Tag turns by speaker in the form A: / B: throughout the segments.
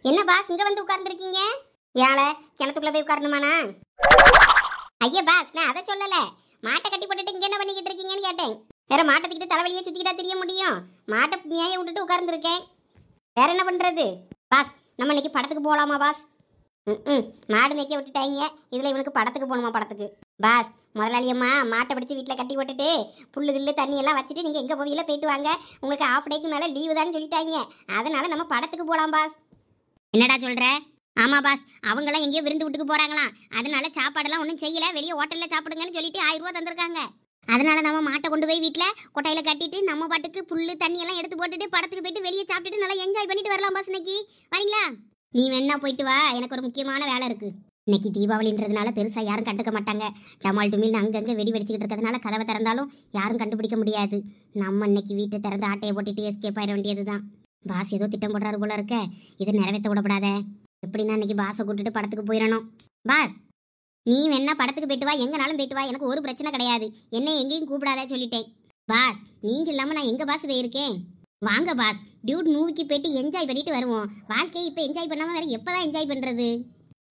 A: என்ன பாஸ் இங்க வந்து உட்கார்ந்துருக்கீங்க? ஏல கிணத்துக்குள்ள போய் உட்காரணுமாண்ணா? ஐயா பாஸ், நான் அதை சொல்லல. மாட்டை கட்டி போட்டுட்டு இங்க என்ன பண்ணிக்கிட்டு இருக்கீங்கன்னு கேட்டேன். வேற மாட்டை தூக்கிட்டு தலைவலியே சுத்திக்கிட்டா தெரிய முடியும். மாட்டை மேய விட்டுட்டு உட்கார்ந்துருக்கேன். வேற என்ன பண்றது? பாஸ், நம்ம இன்னைக்கு படத்துக்கு போகலாமா பாஸ்? மாடு மேய்க்க விட்டுட்டாங்க, இதுல இவனுக்கு படத்துக்கு போகணுமா? படத்துக்கு பாஸ், முதலாளியம்மா மாட்டை பிடிச்சி வீட்டில் கட்டி போட்டுட்டு புல்லு கில்லு தண்ணி எல்லாம் வச்சுட்டு நீங்கள் எங்கே போவீங்களோ போயிட்டு வாங்க, உங்களுக்கு ஆஃப் டேக்கு மேலே லீவு தான் சொல்லிட்டாங்க. அதனால நம்ம படத்துக்கு போகலாம் பாஸ். என்னடா சொல்கிற? ஆமாம் பாஸ், அவங்களாம் எங்கேயோ விருந்து வீட்டுக்கு போகிறாங்களாம். அதனால சாப்பாடெல்லாம் ஒன்றும் செய்யலை, வெளியே ஹோட்டலில் சாப்பிடுங்கன்னு சொல்லிட்டு 1000 ரூபா தந்திருக்காங்க. அதனால நம்ம மாட்டை கொண்டு போய் வீட்டில் கொட்டையில் கட்டிட்டு நம்ம பாட்டுக்கு புல்லு தண்ணி எல்லாம் எடுத்து போட்டுட்டு படத்துக்கு போயிட்டு வெளியே சாப்பிட்டுட்டு நல்லா என்ஜாய் பண்ணிட்டு வரலாம் பாஸ். இன்னைக்கு வரீங்களா? நீ வேணா போயிட்டு வா, எனக்கு ஒரு முக்கியமான வேலை இருக்கு. இன்னைக்கு தீபாவளின்றதுனால பெருசா யாரும் கண்டுக்க மாட்டாங்க. டமால் டுமில் அங்கங்க வெடி வெடிச்சுக்கிட்டு இருக்கிறதுனால கதவை திறந்தாலும் யாரும் கண்டுபிடிக்க முடியாது. நம்ம இன்னைக்கு வீட்டை திறந்து ஆட்டையை போட்டுட்டு எஸ்கேப் ஆயிட வேண்டியதுதான். பாஸ் ஏதோ திட்டம் போடுறாரு போல இருக்க, இதை நிறைவேற்ற விடப்படாத. எப்படின்னா இன்னைக்கு பாஸை கூட்டிட்டு படத்துக்கு போயிடணும். பாஸ், நீ வேணா படத்துக்கு போயிட்டு வா, எங்கனாலும் போயிட்டு வா, எனக்கு ஒரு பிரச்சனை கிடையாது. என்ன எங்கேயும் கூப்பிடாத சொல்லிட்டேன். பாஸ், நீங்க இல்லாம நான் எங்க பாஸ் போயிருக்கேன்? வாங்க பாஸ், டியூட் மூவிக்கு போயிட்டு என்ஜாய் பண்ணிட்டு வருவோம். வாழ்க்கையை இப்போ என்ஜாய் பண்ணாம வேற எப்பதான் என்ஜாய் பண்றது?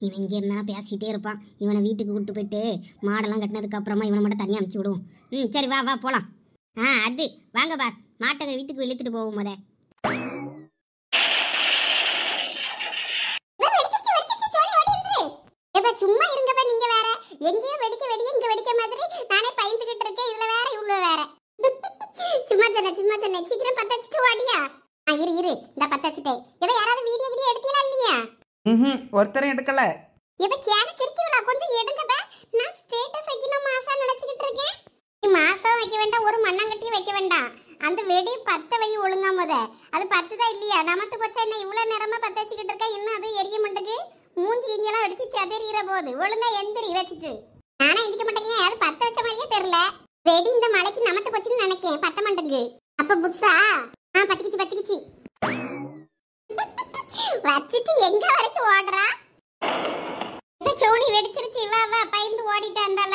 A: இவன் இங்கே இருந்தா பேசிகிட்டே இருப்பான். இவனை வீட்டுக்கு கூப்பிட்டு போயிட்டு மாடெல்லாம் கட்டினதுக்கு அப்புறமா இவனை மட்டும் தனியாக அனுப்பிச்சி விடுவோம். சரி வா வா போகலாம். அது வாங்க பாஸ், மாட்டை வீட்டுக்கு இழுத்துட்டு போவோம். முத சும்மா இருங்கப்ப, நீங்க வேற எங்கேயும் வெடிக்க வெடிக்க இங்க வெடிக்க மாதிரி நானே பயந்துகிட்டு இருக்கேன். இதுல வேற இவ்வளவு வேற. சும்மா சொன்னேன் சீக்கிரம் பத்தச்சிட்டு வாடியா. இரு இந்த பத்தச்சிட்டேன். இவ யாராவது வீடியோ கிடியோ எடுத்தீங்களா இல்லையா?
B: ஒருத்தரும் எடுக்கல.
A: இவ கேன கிறுக்கிவளா, கொஞ்சம் எடுங்கப்ப. நான் ஸ்டேட்டஸ் வைக்கணும் மாசா நினைச்சிட்டு இருக்கேன். நீ மாசம் வைக்க வேண்டாம், ஒரு மண்ணாங்கட்டி வைக்க வேண்டாம். அந்த வெடி பத்த வை ஒழுங்கா முத. அது பத்துதா இல்லையா? நமத்து பச்சை என்ன இவ்வளவு நேரமா பத்த வச்சுக்கிட்டு இருக்கா? இன்னும் அது எரிய மாட்டேங்குது. மூஞ்சி கிஞ்செல்லாம் வெடிச்சு செதறிற போது ஒழுங்கா எந்திரி வச்சுட்டு. நானே எந்திக்க மாட்டேங்க, அது பத்த வச்ச மாதிரியே தெரியல. வெடி இந்த மலைக்கு நமத்து போச்சுன்னு நினைக்கேன், பத்த மாட்டேங்குது. அப்ப புதுசா பத்திக்கிச்சு வச்சுட்டு எங்க வரைக்கும் ஓடுறா? சோனி வெடிச்சிருச்சு. வா வா, பயந்து ஓடிட்டு வந்தால.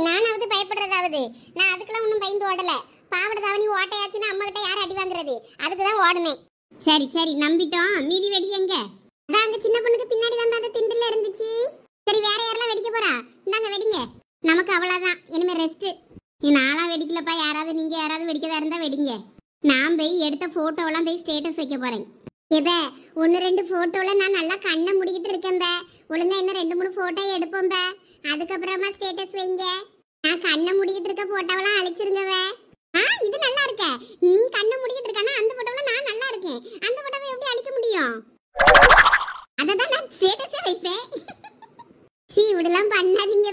A: நானாவது பயப்படுறதாவது? நான் அதுக்கெல்லாம் ஒன்றும் பயந்து ஓடல. பாவட தாவணி ஓட்டையாச்சுன்னா அம்மா கிட்ட யாரும் அடி வாங்குறது, அதுக்குதான் ஓடுனேன். சரி நம்பிட்டோம். மீதி வெடி எங்க? அதான் அங்க சின்ன பொண்ணுக்கு பின்னாடி தான் அந்த திண்டுல இருந்துச்சு. சரி, வேற யாரெல்லாம் வெடிக்க போறா? இந்தாங்க வெடிங்க. நமக்கு அவ்வளவுதான், இனிமே ரெஸ்ட். நான்லாம் வெடிக்கலப்பா. நீங்க யாராவது வெடிக்கதா இருந்தா வெடிங்க. நான் போய் எடுத்த போட்டோவெல்லாம் போய் ஸ்டேட்டஸ் வைக்க போறேன். எதை 1-2 போட்டோல நான் நல்லா கண்ணை முடிக்கிட்டு இருக்கேன். ஒழுங்கா என்ன 2-3 போட்டோ எடுப்போம். அதுக்கப்புறமா ஸ்டேட்டஸ் வைங்க. நான் கண்ணை முடிக்கிட்டு இருக்க போட்டோவெல்லாம் அழிச்சிருங்க. இது நல்லா இருக்க. நீ கண்ணை முடிக்கிட்டு இருக்கானா அந்த போட்டோல நான் நல்லா இருக்கேன். அந்த போட்டோவை எப்படி அழிக்க முடியும்? அததான் நான் ஸ்டேட்டஸே வைப்பேன். இப்படிலாம் பண்ணாதீங்க.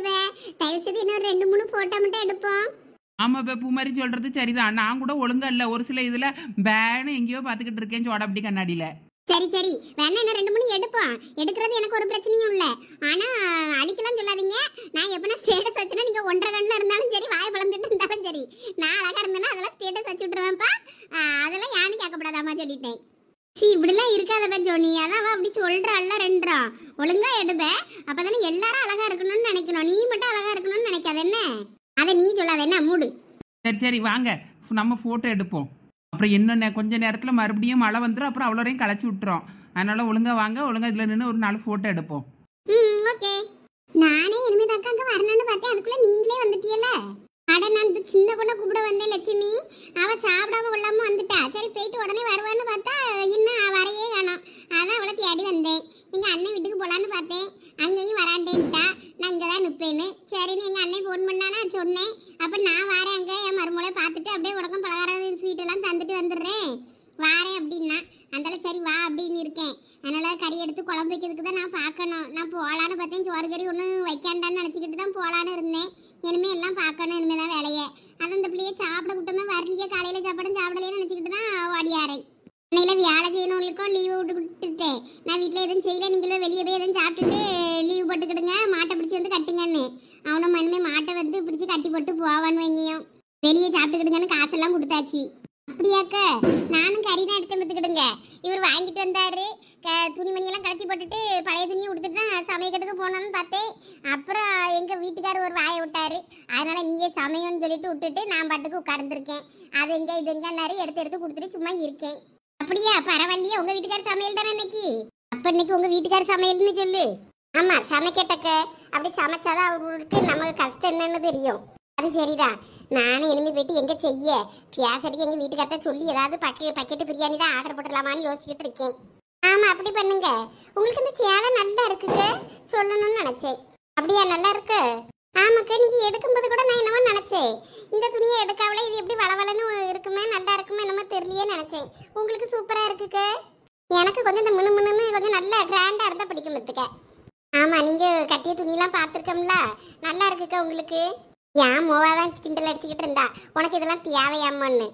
A: தயவு செய்து இன்னும் 2-3 போட்டோ மட்டும் எடுப்போம்.
B: ஆமா பூமாரி சொல்றது சரிதான். நான் கூட ஒழுங்கா இல்ல, ஒரு சில இதுல பேனு எங்கேயோ பாத்துக்கிட்டு இருக்கேன் சோட அப்படி கண்ணாடியில.
A: சரி வேணா என்ன 2-3 எடுப்போம். எடுக்கிறது எனக்கு ஒரு பிரச்சனையும் இல்ல. ஆனா அழிக்கலாம் சொல்லாதீங்க. நான் எப்பனா ஸ்டேட்டஸ் வச்சுனா நீங்க 1.5 கண்ணுல இருந்தாலும் சரி, வாயை பழந்துட்டு இருந்தாலும் சரி, நான் அழகா இருந்தேன்னா அதெல்லாம் ஸ்டேட்டஸ் வச்சு விட்டுருவேன்ப்பா. அதெல்லாம் யாரும் கேட்கப்படாதாமா சொல்லிட்டேன். இப்படிலாம் இருக்காதப்ப ஜோனி. அதான் அப்படி சொல்றாள்ல 2 ஒழுங்கா எடுப்ப. அப்பதானே எல்லாரும் அழகா இருக்கணும்னு நினைக்கணும். நீ மட்டும் அழகா இருக்கணும்னு நினைக்காத என்ன? அதை நீ சொல்லாத என்ன? மூடு.
B: சரி வாங்க, நம்ம போட்டோ எடுப்போம். அப்புறம் என்ன கொஞ்ச நேரத்துல மறுபடியும் மழை வந்துடும், அப்புறம் அவ்வளோரையும் களைச்சி விட்டுரும். அதனால ஒழுங்கா வாங்க, ஒழுங்கா இதுல நின்று ஒரு 4 போட்டோ எடுப்போம்.
A: ஓகே. நானே இனிமேதாக்கா அங்க வரணும்னு பார்த்தேன், அதுக்குள்ள நீங்களே வந்துட்டீல்ல. அட, நான் சின்ன பொண்ணை கூப்பிட வந்தேன் லட்சுமி. அவ சாப்பிடாம கொள்ளாம வந்துட்டா. சரி போயிட்டு உடனே வருவான்னு பார்த்தா இன்னும் வரையே காணோம். அதான் அவளை தேடி வந்தேன். எங்க அண்ணன் வீட்டுக்கு போலான்னு பார்த்தேன், அங்கேயும் வராண்டேன்ட்டா. நான் இங்கதான் நிற்பேன்னு. சரின்னு எங்க அண்ணன் ஃபோன் பண்ணானா சொன்னேன். அப்ப நான் வரேன், அங்க என் மருமலை பார்த்துட்டு அப்படியே உடக்கம் பலகாரம் ஸ்வீட் எல்லாம் தந்துட்டு வந்துடுறேன் வாரேன் அப்படின்னா. அதனால சரி வா அப்படின்னு இருக்கேன். அதனால கறி எடுத்து குழம்பு வைக்கிறதுக்கு தான் நான் பார்க்கணும். நான் போகலான்னு பார்த்தேன், சோறு கறி ஒன்றும் வைக்காண்டான்னு நினச்சிக்கிட்டு தான் போகலான்னு இருந்தேன். இனிமே எல்லாம் பார்க்கணும், இனிமே தான் வேலையை. அது அந்த பிள்ளையை சாப்பிட கூட்டமே வரலையே, காலையில் சாப்பாடும் சாப்பிடலையே நினச்சிக்கிட்டு தான் ஓடியாரேன். அன்னையில் வேலை செய்யணுங்களுக்கும் லீவு விட்டுட்டேன். நான் வீட்டில் எதுவும் செய்யல, நீங்களும் வெளியே போய் எதுவும் சாப்பிட்டுட்டு லீவு போட்டுக்கிடுங்க, மாட்டை பிடிச்சி வந்து கட்டுங்கன்னு. அவனும் மண்ணுமே மாட்டை வந்து பிடிச்சி கட்டி போட்டு போவான்னு வைங்கியும். வெளியே சாப்பிட்டுக்கிடுங்கன்னு காசெல்லாம் கொடுத்தாச்சு. அப்படியாக்க நானும் கறி தான் எடுத்து வித்துக்கிடுங்க. இவர் வாங்கிட்டு வந்தாரு. துணிமணியெல்லாம் கலத்தி போட்டுட்டு பழைய துணியை கொடுத்துட்டு தான் சமையக்கட்டுக்கு போனோம்னு பார்த்தேன். அப்புறம் எங்கள் வீட்டுக்காரர் ஒரு வாயை விட்டாரு. அதனால நீயே சமையன்னு சொல்லிட்டு விட்டுட்டு நான் பாட்டுக்கு உட்கார்ந்துருக்கேன். அது எங்க இது எங்கன்னாரு எடுத்து எடுத்து கொடுத்துட்டு சும்மா இருக்கேன். அப்படியா? பரவாயில்லையா? உங்க வீட்டுக்காரர் சமையல் தானே இன்னைக்கு? அப்ப இன்னைக்கு உங்க வீட்டுக்காரர் சமையல்னு சொல்லு. ஆமா சமைக்கட்டக்க, அப்படி சமைச்சாதான் அவருக்கு நமக்கு கஷ்டம் என்னன்னு தெரியும். அது சரிதான். நானும் இனிமே போயிட்டு எங்க செய்ய பியாசடிக்கு எங்க வீட்டுக்கார்ட்ட சொல்லி ஏதாவது பக்கெட்டு பிரியாணி தான் ஆர்டர் போட்டுடலாமான்னு யோசிச்சுட்டு இருக்கேன். ஆமா அப்படி பண்ணுங்க. உங்களுக்கு இந்த சேலை நல்லா இருக்குங்க, சொல்லணும்னு நினைச்சேன். அப்படியா நல்லா இருக்கு? ஆமாக்கா, நீங்க எடுக்கும்போது கூட நான் என்னமோ நினைச்சேன், இந்த துணியை எடுக்காமல இது எப்படி வளவலன்னு இருக்குமே, நல்லா இருக்குமே என்னமோ தெரியலையே நினைச்சேன். உங்களுக்கு சூப்பரா இருக்குக்க. எனக்கு கொஞ்சம் இந்த முன்னு கொஞ்சம் நல்லா கிராண்டா இருந்தா பிடிக்கும் பத்துக்க. ஆமா நீங்க கட்டிய துணியெல்லாம் பார்த்துருக்கோம்ல, நல்லா இருக்குக்கா உங்களுக்கு. ஏன் மோவாதான் கிண்டல் அடிச்சுக்கிட்டு இருந்தா உனக்கு இதெல்லாம் தேவையாமான்னு.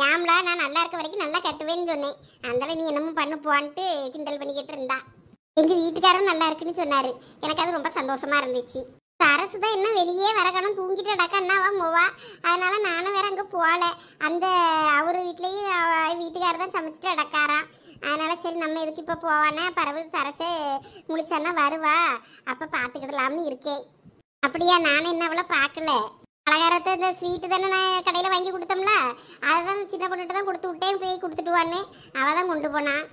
A: ஏம்லா நான் நல்லா இருக்க வரைக்கும் நல்லா கட்டுவேன்னு சொன்னேன், அதனால நீ என்னமோ பண்ணு போன்ட்டு கிண்டல் பண்ணிக்கிட்டு இருந்தா. எங்க வீட்டுக்காரரும் நல்லா இருக்குன்னு சொன்னாரு, எனக்கு அது ரொம்ப சந்தோஷமா இருந்துச்சு. சரசு தான் இன்னும் வெளியே வரக்கணும் தூங்கிட்டு அடக்கன்னாவா மோவா, அதனால நானும் வேற அங்கே போகல. அந்த அவர் வீட்லேயும் வீட்டுக்காரர் தான் சமைச்சிட்டு அடக்காராம். அதனால சரி நம்ம எதுக்கு இப்போ போவானே, பறவை சரசு முழிச்சானா வருவா, அப்போ பார்த்துக்கிடலாம்னு இருக்கேன். அப்படியா? நானும் என்ன அவ்வளோ பார்க்கல. பலகாரத்தை இந்த ஸ்வீட்டு தானே நான் கடையில் வாங்கி கொடுத்தோம்ல, அதை தான் சின்ன பொண்ணுகிட்ட தான் கொடுத்து விட்டேன், போய் கொடுத்துட்டுவான்னு அவள் தான் கொண்டு போனான்.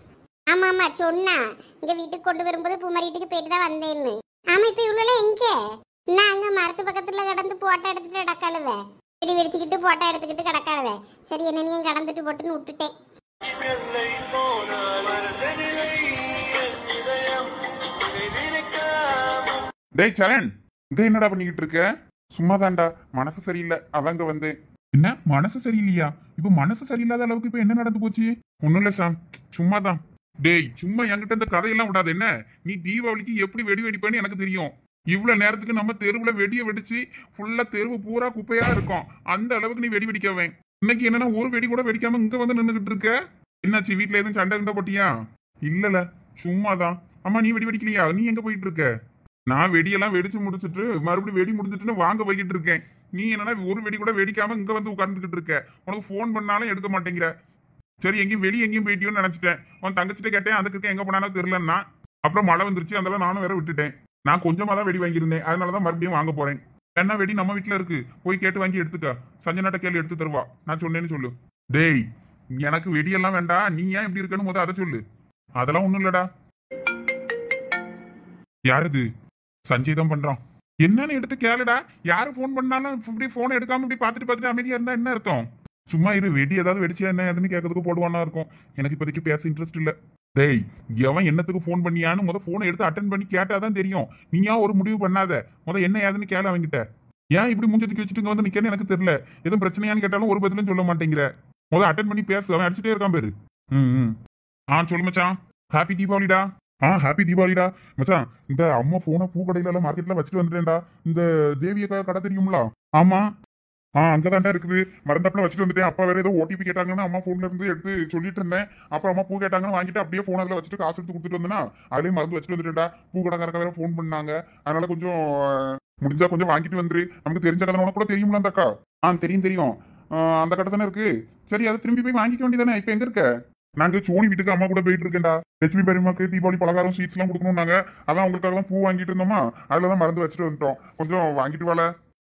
A: ஆமாம் ஆமாம் சொன்னா, இங்கே வீட்டுக்கு கொண்டு வரும்போது பூமாரி வீட்டுக்கு போயிட்டு தான் வந்தேன்னு. ஆமாம் இப்போ இவ்வளோ எங்கே? நான் அங்கே மரத்து பக்கத்தில் கடந்து போட்டோ எடுத்துகிட்டு கிடக்காளுவே, வெடி வெடிச்சுக்கிட்டு போட்டோ எடுத்துக்கிட்டு கிடக்காளுவே. சரி என்னையும் கடந்துட்டு போட்டுன்னு விட்டுட்டேன்.
C: டேய் சரண், இங்க என்னடா பண்ணிக்கிட்டு இருக்க? சும்மாதான்டா, மனசு சரியில்லை அவங்க வந்தேன். என்ன மனசு சரியில்லையா? இப்ப மனசு சரியில்லாத அளவுக்கு இப்ப என்ன நடந்து போச்சு? ஒண்ணும் இல்ல சாம், சும்மாதான். டேய் சும்மா என்கிட்ட இந்த கதையெல்லாம் விடாது. என்ன நீ தீபாவளிக்கு எப்படி வெடி வெடிப்பேன்னு எனக்கு தெரியும். இவ்வளவு நேரத்துக்கு நம்ம தெருவுல வெடிய வெடிச்சு ஃபுல்லா தெருவு பூரா குப்பையா இருக்கும், அந்த அளவுக்கு நீ வெடி வெடிக்கவேன். இன்னைக்கு என்னன்னா ஒரு வெடி கூட வெடிக்காம இங்க வந்து நின்னுகிட்டு இருக்க. என்னாச்சு, வீட்டுல எதுவும் சண்டை இருந்தா போட்டியா? இல்லல சும்மாதான். அம்மா நீ வெடி வெடிக்கலையா? நீ எங்க போயிட்டு இருக்க? நான் வெடியெல்லாம் வெடிச்சு முடிச்சுட்டு மறுபடியும் வெடி முடிச்சுட்டுன்னு வாங்க போய்கிட்டு இருக்கேன். நீ என்னன்னா ஒரு வெடி கூட வெடிக்காம இங்க வந்து உட்கார்ந்துகிட்டு இருக்க. உனக்கு போன் பண்ணாலும் எடுக்க மாட்டேங்கிற. சரி எங்கேயும் போயிட்டியோன்னு நினைச்சிட்டேன். உன் தங்கச்சிட்ட கேட்டேன், அதுக்கு எங்க போனாலும் தெரியலன்னா. அப்புறம் மழை வந்துருச்சு, அதெல்லாம் நானும் வேற விட்டுட்டேன். நான் கொஞ்சமா தான் வெடி வாங்கியிருந்தேன், அதனாலதான் மறுபடியும் வாங்க போறேன். என்ன வெடி நம்ம வீட்டுல இருக்கு, போய் கேட்டு வாங்கி எடுத்துக்க. சஞ்சனாட்ட கேள்வி எடுத்து தருவா, நான் சொன்னேன்னு சொல்லு. டேய் எனக்கு வெடியெல்லாம் வேண்டாம், நீ ஏன் இப்படி இருக்கன்னு அதை சொல்லு. அதெல்லாம் ஒண்ணும் இல்லடா. யாருது? சஞ்சய் தான் பண்றான். என்னன்னு எடுத்து கேளுடா. யாரு போன் பண்ணாலும் இப்படி போன் எடுக்காம இப்படி பார்த்துட்டு அமைதியா இருந்தா என்ன அர்த்தம்? சும்மா இரு, வெடி ஏதாவது வெடிச்சா என்ன ஏதுன்னு கேட்கறதுக்கு போடுவானா இருக்கும். எனக்கு இப்போதைக்கு பேச இன்ட்ரெஸ்ட் இல்ல. டேய் எவன் என்னத்துக்கு போன் பண்ணியான்னு போனை எடுத்து அட்டன் பண்ணி கேட்டாதான் தெரியும். நீயா ஒரு முடிவு பண்ணாத, என்ன ஏதுன்னு கேள அவங்கிட்ட. ஏன் இப்படி மூஞ்சத்துக்கு வச்சுட்டு வந்து நிக்கன்னு எனக்கு தெரியல. எதுவும் பிரச்சனையான்னு கேட்டாலும் ஒரு பதிலும் சொல்ல மாட்டேங்கிற. அட்டன் பண்ணி பேசு, அவன் அடிச்சுட்டே இருக்கான் பேரு. சொல்லு மச்சான். ஹாப்பி தீபாவளிடா. ஹாப்பி தீபாவளிடா மச்சான். இந்த அம்மா போனை பூக்கடையில எல்லாம் மார்க்கெட்ல வச்சுட்டு வந்துட்டேன்டா. இந்த தேவிய கடை தெரியுங்களா? ஆமா அங்கதான்டா இருக்குது. மறந்தாப்புல வச்சுட்டு வந்துட்டேன். அப்பா வேற ஏதோ ஓடிபி கேட்டாங்கன்னு அம்மா போன்ல இருந்து எடுத்து சொல்லிட்டு இருந்தேன். அப்புறம் அம்மா பூ கேட்டாங்கன்னு வாங்கிட்டு அப்படியே போன் அதுல வச்சுட்டு காசு எடுத்து கொடுத்துட்டு வந்தேன்னா அதுலயே மறந்து வச்சுட்டு வந்துட்டேன்டா. பூ கடைக்காரங்க வேற போன் பண்ணாங்க, அதனால கொஞ்சம் முடிஞ்சா கொஞ்சம் வாங்கிட்டு வந்துரு. நமக்கு தெரிஞ்ச கடை உனக்கு கூட தெரியும்ல அந்த அக்கா? தெரியும். அந்த கடை தானே இருக்கு. சரி அதை திரும்பி போய் வாங்கிக்க வேண்டியதானே. இப்ப எங்க இருக்க? நாங்க சோனி வீட்டுக்கு அம்மா கூட போயிட்டு இருக்கேன்டா. லட்சுமி பெரியமாக்கு தீபாவளி பலகாரம் ஸ்வீட்ஸ் எல்லாம் கொடுக்கணும்னாங்க. அதான் அவங்களுக்காக தான் பூ வாங்கிட்டு இருந்தோமா, அதுலதான் மறந்து வச்சுட்டு வந்துட்டோம். கொஞ்சம் வாங்கிட்டு வாழ,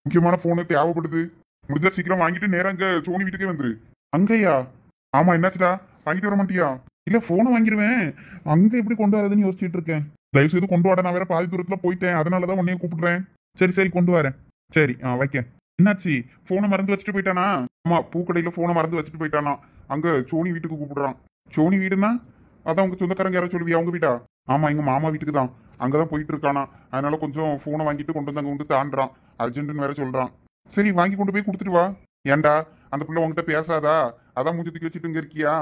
C: முக்கியமான போனு தேவைப்படுது. முடிஞ்சா சீக்கிரம் வாங்கிட்டு நேரம் அங்க சோனி வீட்டுக்கே வந்துரு. அங்கயா? ஆமா என்னாச்சுடா, வாங்கிட்டு வர மாட்டியா? இல்ல போனை வாங்கிடுவேன், அங்க எப்படி கொண்டு வரதுன்னு யோசிச்சுட்டு இருக்கேன். தயவு செய்து கொண்டு வாட, நான் வேற பாதி தூரத்துல போயிட்டேன், அதனாலதான் உன்னையும் கூப்பிடுறேன். சரி கொண்டு வரேன். சரி வைக்க. என்னாச்சு, போனை மறந்து வச்சுட்டு போயிட்டானா? ஆமா பூக்கடையில போனை மறந்து வச்சுட்டு போயிட்டானா. அங்க சோனி வீட்டுக்கு கூப்பிடுறான். சோனி வீடுனா அதான் உங்க சொந்தக்காரங்க யாரும் சொல்லுவியா? அவங்க வீட்டா? ஆமா எங்க மாமா வீட்டுக்கு தான், அங்கதான் போயிட்டு இருக்கானா. அதனால கொஞ்சம் போனை வாங்கிட்டு கொண்டு வந்து அங்க வந்து தாண்டான், அர்ஜென்ட்னு வேற சொல்றான். சரி வாங்கி கொண்டு போய் கொடுத்துட்டு வா. ஏன்டா அந்த பிள்ளை உங்ககிட்ட பேசாதா? அதான் மூஞ்சத்துக்கு வச்சுட்டு இங்க இருக்கியா?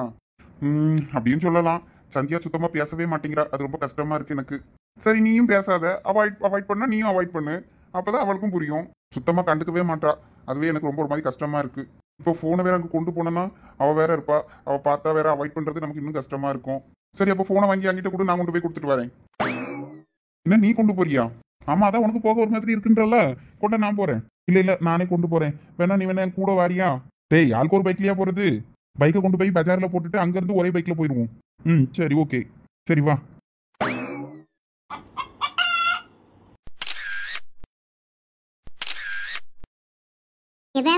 C: அப்படின்னு சொல்லலாம். சந்தியா சுத்தமா பேசவே மாட்டேங்கிறா, அது ரொம்ப கஷ்டமா இருக்கு எனக்கு. சரி நீயும் பேசாத, அவாய்ட் பண்ணா நீயும் அவாய்ட் பண்ணு, அப்பதான் அவளுக்கும் புரியும். சுத்தமா கண்டுக்கவே மாட்டா, அதுவே எனக்கு ரொம்ப ஒரு மாதிரி கஷ்டமா இருக்கு. இப்போ போனை வேற அங்க கொண்டு போனோம்னா அவ வேற இருப்பா, அவ பார்த்தா வேற அவாய்ட் பண்றது நமக்கு இன்னும் கஷ்டமா இருக்கும். சரி அப்போ போனை வாங்கி அங்கிட்ட கூட நான் கொண்டு போய் கொடுத்துட்டு வரேன். என்ன நீ கொண்டு போறியா? ஆமா அதான் உனக்கு போக ஒரு மாதிரி இருக்குன்றல, கொண்ட நான் போறேன். இல்ல நானே கொண்டு போறேன், வேணா நீ வேணா கூட வாரியா? டேய் ஆளுக்கு ஒரு பைக்லயா போறது? பைக்கை கொண்டு போய் பஜார்ல போட்டுட்டு அங்க இருந்து ஒரே பைக்ல போயிருவோம். சரி ஓகே, சரி வா.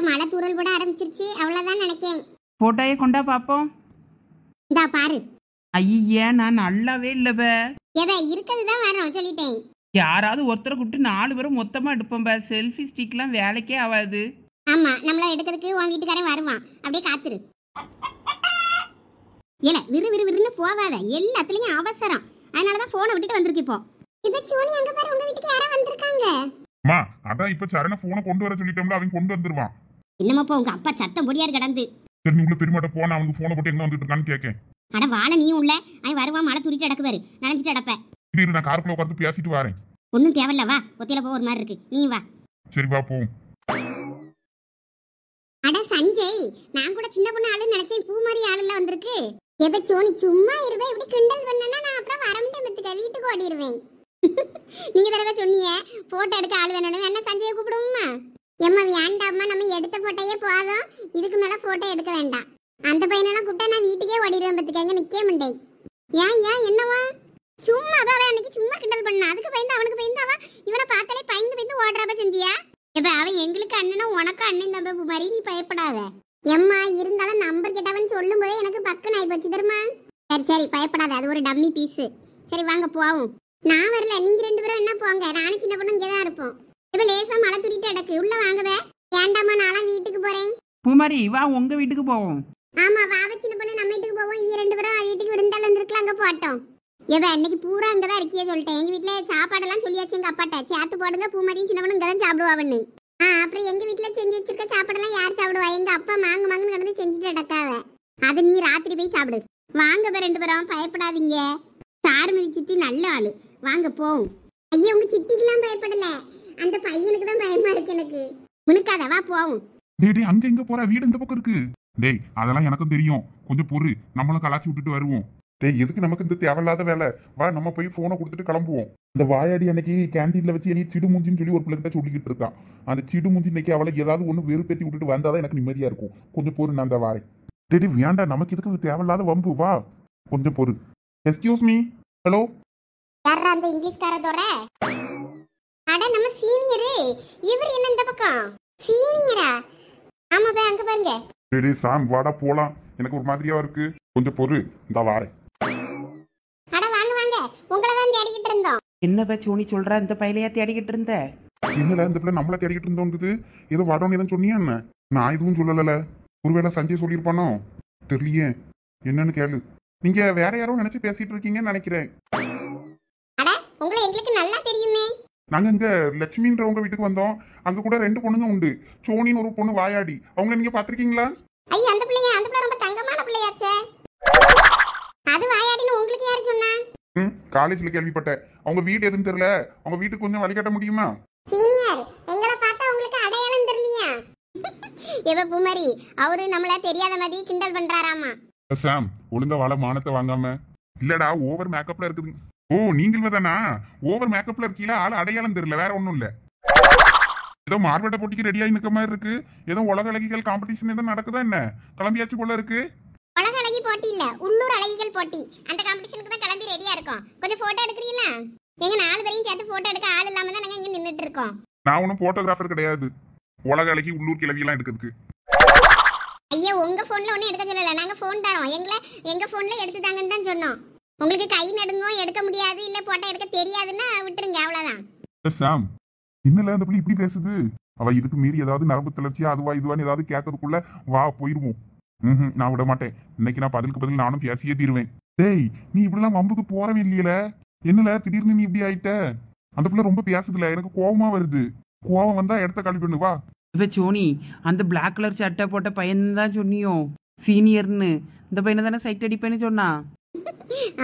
A: மழை தூரல் போட ஆரம்பிச்சிருச்சு, அவ்வளவுதான் நினைக்கேன்.
B: போட்டோயை கொண்டா பாப்போம்.
A: இந்தா பாரு.
B: ஐயே நான் நல்லாவே இல்லைப்ப.
A: எதை இருக்கிறது தான் வரோம் சொல்லிட்டேன்.
B: யாராவது ஒருத்தரை கூப்பிட்டு 4 பேரும் மொத்தமா எடுப்போம்பா. செல்ஃபி ஸ்டிக்லாம் வேலைக்கே ஆகாது.
A: ஆமா நம்மள எடுக்கிறதுக்கு உன் வீட்டுக்காரன் வருவான், அப்படியே காத்துரு. ஏல விறு விறு விறுன்னு போவாத, எல்லாத்துலயும் அவசரம். அதனாலதான் போனை விட்டுட்டு வந்திருக்கு இப்போ. இப்ப சோனி அங்க பாரு, உங்க வீட்டுக்கு யாரோ வந்திருக்காங்க.
C: அம்மா அதான் இப்ப சரண போனை கொண்டு வர சொல்லிட்டோம்ல, அவன் கொண்டு வந்துருவான்.
A: என்னமாப்பா உங்க அப்பா சத்தம் பொடியாரு கடந்து.
C: சரி நீ உள்ள பெருமாட்ட போன அவனுக்கு போனை போட்டு எங்க வந்துட்டு இருக்கான்னு கேட்கேன்.
A: அட வாழ நீயும் உள்ள, அவன் வருவான் மழை துரிட்டு அடக்குவாரு, நனைஞ்சிட்டு அடப்ப.
C: திடீர்னு நான் காருக்குள்ள உட்காந்து பேசிட்டு வரேன்.
A: ஒன்னும் தேவையில்ல, வா ஒத்தையில போ, ஒரு மாதிரி இருக்கு, நீ வா.
C: சரி வா போவோம்.
A: அட சஞ்சய், நான் கூட சின்ன பொண்ணு ஆளு நினைச்சேன், பூ மாதிரி ஆளுல வந்திருக்கு. எப்ப சோனி சும்மா இருவே, இப்படி கிண்டல் பண்ணனா நான் அப்புறம் வரமாட்டேன் பத்துக்க, வீட்டுக்கு ஓடிடுவேன். நீங்க தடவை சொன்னீங்க போட்டோ எடுக்க ஆள் வேணும்னு, என்ன சஞ்சயை கூப்பிடுவோமா? எம்மா வேண்டாம்மா, நம்ம எடுத்த போட்டோயே போதும், இதுக்கு மேல போட்டோ எடுக்க வேண்டாம். அந்த பையனெல்லாம் கூப்பிட்டா நான் வீட்டுக்கே ஓடிடுவேன் பத்துக்க, எங்க நிக்க மாட்டேன். ஏன் ஏன் என்னவா? சும்மா அவன் அன்னைக்கு சும்மா கிண்டல் பண்ணா, அதுக்கு பயந்து அவனுக்கு பயந்து அவன் இவனை பார்த்தாலே பயந்து பயந்து ஓடுறாப்ப செஞ்சியா? இப்ப அவன் எங்களுக்கு அண்ணனா உனக்கு அண்ணன் தம்பி மாதிரி, நீ பயப்படாத. எம்மா இருந்தாலும் நம்பர் கேட்டவன் சொல்லும் போதே எனக்கு பக்கம் ஆகி போச்சு தெரியுமா? சரி சரி பயப்படாத, அது ஒரு டம்மி பீஸ். சரி வாங்க போவோம். நான் வரல, நீங்க 2 பேரும் என்ன போங்க, நானும் சின்ன பொண்ணு இங்கதான் இருப்போம். இப்ப லேசா மழை துரிட்டு அடக்கு, உள்ள வாங்கவே. ஏண்டாமா நானும் வீட்டுக்கு போறேன்.
B: பூமாரி வா உங்க வீட்டுக்கு போவோம்.
A: ஆமா வாவ சின்ன பொண்ணு, நம்ம வீட்டுக்கு போவோம். இவங்க 2 பேரும் வீட்டுக்கு விருந்தால இருந்திருக்கலாம், அங்க போட்டோம். ஏவ இன்னைக்கு பூரா அங்கதான் இருக்கியே சொல்லிட்டேன். எங்க வீட்டுல சாப்பாடெல்லாம் சொல்லியாச்சு எங்க அப்பாட்ட, சேர்த்து போடுங்க பூமாரியும் சின்ன பொண்ணு இங்கதான் சாப்பிடுவான்னு. அப்புறம் எங்க வீட்டுல செஞ்சு வச்சிருக்க சாப்பாடெல்லாம் யார் சாப்பிடுவா? எங்க அப்பா மாங்க மாங்கன்னு கிடந்து செஞ்சுட்டு அடக்காவ. அது நீ ராத்திரி போய் சாப்பிடு. வாங்க பே 2 பேரும், பயப்படாதீங்க. சாருமதி சித்தி நல்ல ஆளு, வாங்க போவோம். ஐயா உங்க சித்திக்கெல்லாம் பயப்படல, அந்த பையனுக்கு தான் பயமா இருக்கு எனக்கு. உனக்காத, வா போவோம்.
C: டேய் டேய் அங்க எங்க போற? வீடு இந்த பக்கம் இருக்கு. டேய் அதெல்லாம் எனக்கும் தெரியும், கொஞ்சம் பொறு, நம்மளும் கலாச்சி விட்டுட்டு வருவோம். டேய் எதுக்கு நமக்கு இந்த தேவையில்லாத வேலை? வா நம்ம போய் போனை கொடுத்துட்டு கிளம்புவோம். இந்த வாயாடி அன்னைக்கு கேண்டீன்ல வச்சு என்னைய சிடுமூஞ்சின்னு சொல்லி ஒரு பிள்ளைகிட்ட சொல்லிக்கிட்டு இருக்கான். அந்த சிடுமூஞ்சி இன்னைக்கு அவளை ஏதாவது ஒண்ணு வெறுப்பேத்தி விட்டுட்டு வந்தாதான் எனக்கு நிம்மதியா இருக்கும். கொஞ்சம் பொறு, நான் அந்த வாரேன். டேடி வேண்டாம், நமக்கு இதுக்கு தேவையில்லாத வம்பு, வா கொஞ்சம் பொறு. Excuse me, hello.
A: யாரா அந்த இங்கிலீஷ்காரதோட? அட நம்ம சீனியரு, இவர் என்ன இந்த பக்கம் சீனியரா? ஆமா பே அங்க பாருங்க.
C: டேடி சாம் வாடா போலாம், எனக்கு ஒரு மாதிரியா இருக்கு, கொஞ்சம் பொறு, இந்த வாரேன்.
A: அட வாங்க வாங்க, உங்களை தான் தேடிக்கிட்டு இருந்தோம்.
B: என்ன சோனி சொல்றா, இந்த பையலையா தேடிக்கிட்டு இருந்த?
C: என்னல இந்த பிள்ளை நம்மள தேடிக்கிட்டு இருந்தோங்குது, ஏதோ வரணும் எதுவும் சொன்னியா என்ன? நான் எதுவும் சொல்லல, ஒருவேளை சஞ்சய் சொல்லியிருப்பானோ தெரியலையே, என்னன்னு கேளு. நீங்க வேற யாரோ நினைச்சு பேசிட்டு இருக்கீங்கன்னு நினைக்கிறேன்.
A: அட உங்களை எங்களுக்கு நல்லா தெரியுமே.
C: நாங்க இங்க லட்சுமின்றவங்க வீட்டுக்கு வந்தோம். அங்க கூட 2 பொண்ணுங்க உண்டு, சோனின்னு ஒரு பொண்ணு வாயாடி. அவங்க நீங்க பாத்திருக்கீங்களா?
A: ஐயோ அந்த பிள்ளையா, அந்த பிள்ளை ரொம்ப தங்கமான பிள்ளையாச்சே. அது வாயாடின்னு உங்களுக்கு யாரு சொன்னா?
C: காலேஜ்ல கேள்விப்பட்டேன். அவங்க வீடு எதுன்னு தெரியல, அவங்க வீட்டுக்கு கொஞ்சம் வழிகாட்ட முடியுமா?
A: சீனியர் எங்களை பார்த்தா உங்களுக்கு அடையாளம் தெரியலையா? எவ பூமாரி, அவரு நம்மள தெரியாத மாதிரி கிண்டல் பண்றாராமா.
C: சாம் ஒழுங்கா வாழ, மானத்தை வாங்காம. இல்லடா ஓவர் மேக்கப்ல இருக்குது. ஓ நீங்கள் தானா? ஓவர் மேக்கப்ல இருக்கீங்களா? ஆளு அடையாளம் தெரியல, வேற ஒண்ணும் இல்ல. ஏதோ மார்வெட்ட போட்டிக்கு ரெடியாகி நிற்க மாதிரி இருக்கு. ஏதோ உலக அழகிகள் காம்படிஷன் ஏதோ நடக்குதா என்ன? கிளம்பியாச்சு போல இருக்கு.
A: உலக அழகி போட்டி இல்ல, உள்ளூர் அழகிகள் போட்டி. அந்த காம்படிஷனுக்கு தான் கிளம்பி ரெடியா இருக்கோம். கொஞ்சம் போட்டோ எடுக்கிறீங்களா? எங்க 4 பேரையும் சேர்த்து போட்டோ எடுக்க ஆள் இல்லாம தான் நாங்க இங்க நின்னுட்டு இருக்கோம்.
C: நான் ஒன்னும் போட்டோகிராஃபர் கிடையாது, உலக அழகி உள்ளூர் கிளவி எல்லாம் எடுக்கிறதுக்கு.
A: ஐயா உங்க போன்ல ஒன்னும் எடுக்க சொல்லல, நாங்க போன் தரோம். எங்க போன்ல எடுத்து தாங்கன்னு தான் சொன்னோம். உங்களுக்கு கை நடுங்கும், எடுக்க முடியாது, இல்ல போட்டோ எடுக்க தெரியாதுன்னா விட்டுருங்க, அவ்வளவுதான்.
C: சாம் இன்னல அந்த பிள்ளை இப்படி பேசுது. அவ இதுக்கு மீறி ஏதாவது நரம்பு தளர்ச்சியா அதுவா இதுவான்னு ஏதாவது கேட்கறதுக்குள்ள வா போயிருவோம். நான் விட மாட்டேன். இன்னைக்கு நான் பதிலுக்கு பதில் நானும் பேசியே தீருவேன். டேய் நீ இப்படிலாம் வம்புக்கு போறவே இல்லையில, என்னல திடீர்னு நீ இப்படி ஆயிட்ட? அந்த பிள்ளை ரொம்ப பேசுதுல, எனக்கு கோபமா வருது. கோபம் வந்தா இடத்த காலி பண்ணு வா.
B: இப்ப சோனி அந்த பிளாக் கலர் சட்டை போட்ட பையன் தான் சொன்னியோ சீனியர்னு? இந்த பையனை தானே சைட் அடிப்பேன்னு சொன்னா?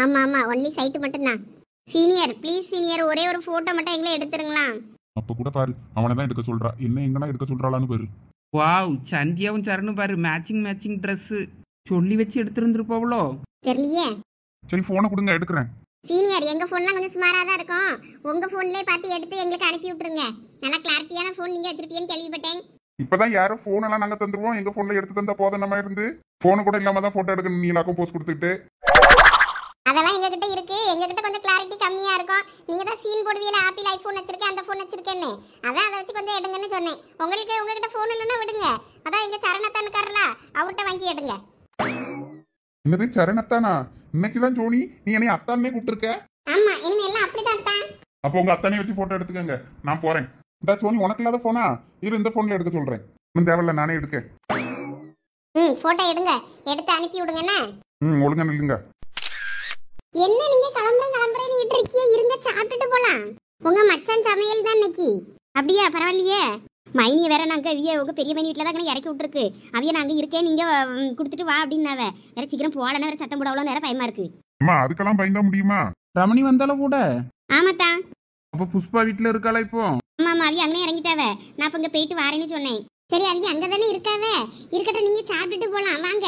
A: ஆமா ஆமா, ஒன்லி சைட் மட்டும் தான். சீனியர் ப்ளீஸ் சீனியர், ஒரே ஒரு போட்டோ மட்டும் எங்களை எடுத்துருங்களா?
C: அப்ப கூட பாரு, அவனை தான் எடுக்க சொல்றா. என்ன எங்கன்னா எடுக்க சொல்றாளான்னு பாரு.
B: வாவ் சந்தியாவும் சரணும் பாரு, மேட்சிங் ட்ரெஸ். சொல்லி வச்சு எடுத்துருந்துருப்போவளோ
A: தெரியலையே.
C: சரி போனை கொடுங்க, எடுக்கிறேன்.
A: சீனியர் எங்க போன்லாம் கொஞ்சம் சுமாரா தான் இருக்கும், உங்க போன்லயே பார்த்து எடுத்து எங்களுக்கு அனுப்பி விட்டுருங்க. நல்லா கிளாரிட்டியான போன் நீங்க வச்சிருப்பீங்கன்னு கேள்விப்பட்டேன்.
C: இப்பதான் யாரும் போன் எல்லாம் நாங்க தந்துருவோம், எங்க போன்ல எடுத்து தந்தா போதும். நம்ம இருந்து போன் கூட இல்லாம தான் போட்டோ எடுக்கணும். நீ எல்லாக்கும் போஸ்ட் கொடுத்துட்டு
A: அதெல்லாம் எங்க கிட்ட இருக்கு, எங்க கிட்ட கொஞ்சம் கிளாரிட்டி கம்மியா இருக்கும். நீங்க தான் சீன் போடுவீல, ஆப்பிள் ஐபோன் வச்சிருக்கேன், அந்த போன் வச்சிருக்கேன்னு, அதான் அதை வச்சு கொஞ்சம் எடுங்கன்னு சொன்னேன். உங்களுக்கு உங்ககிட்ட போன் இல்லைன்னா விடுங்க, அதான் எங்க சரணத்தான் இருக்காருல, அவர்கிட்ட வாங்கி எடுங்க.
C: என்னது சரணத்தானா? இன்னைக்குதான் ஜோனி நீ என்னை அத்தானே கூப்பிட்டுருக்க.
A: ஆமா இனிமே எல்லாம் அப்படிதான் தான்.
C: அப்போ உங்க அத்தானே வச்சு போட்டோ எடுத்துக்கங்க, நான் போறேன். இந்த சோனி உனக்கு இல்லாத போனா இரு, இந்த போன்ல எடுக்க சொல்றேன். ஒன்றும் தேவையில்ல, நானே எடுக்கேன்.
A: போட்டோ எடுங்க, எடுத்து அனுப்பி விடுங்கண்ணே.
C: ஒழுங்கா நில்லுங்க.
A: என்ன நீங்க கிளம்புறேன்னு இருக்கீங்க, இருங்க சாப்பிட்டுட்டு போலாம். உங்க மச்சான் சமையல் தான் இன்னைக்கு. அப்படியா, பரவாயில்லையே. மைனியை வேற நாங்க உங்க பெரிய மைனி வீட்டில் தான் இறக்கி விட்டுருக்கு. அவைய நாங்க இருக்கேன், நீங்க கொடுத்துட்டு வா அப்படின்னாவ. வேற சீக்கிரம் போகலன்னா வேற சத்தம் போடவளோ நேரம் பயமா இருக்கு.
C: அம்மா அதுக்கெல்லாம் பயந்தா முடியுமா?
B: ரமணி வந்தாலும் கூட.
A: ஆமாத்தான்.
B: அப்ப புஷ்பா வீட்டுல இருக்காளா இப்போ?
A: ஆமா அவைய அங்கே இறங்கிட்டாவ. நான் இப்ப இங்க போயிட்டு வரேன்னு சொன்னேன். சரி அவைய அங்கதானே இருக்காவ, இருக்கட்டும் நீங்க சாப்பிட்டுட்டு போலாம் வாங்க.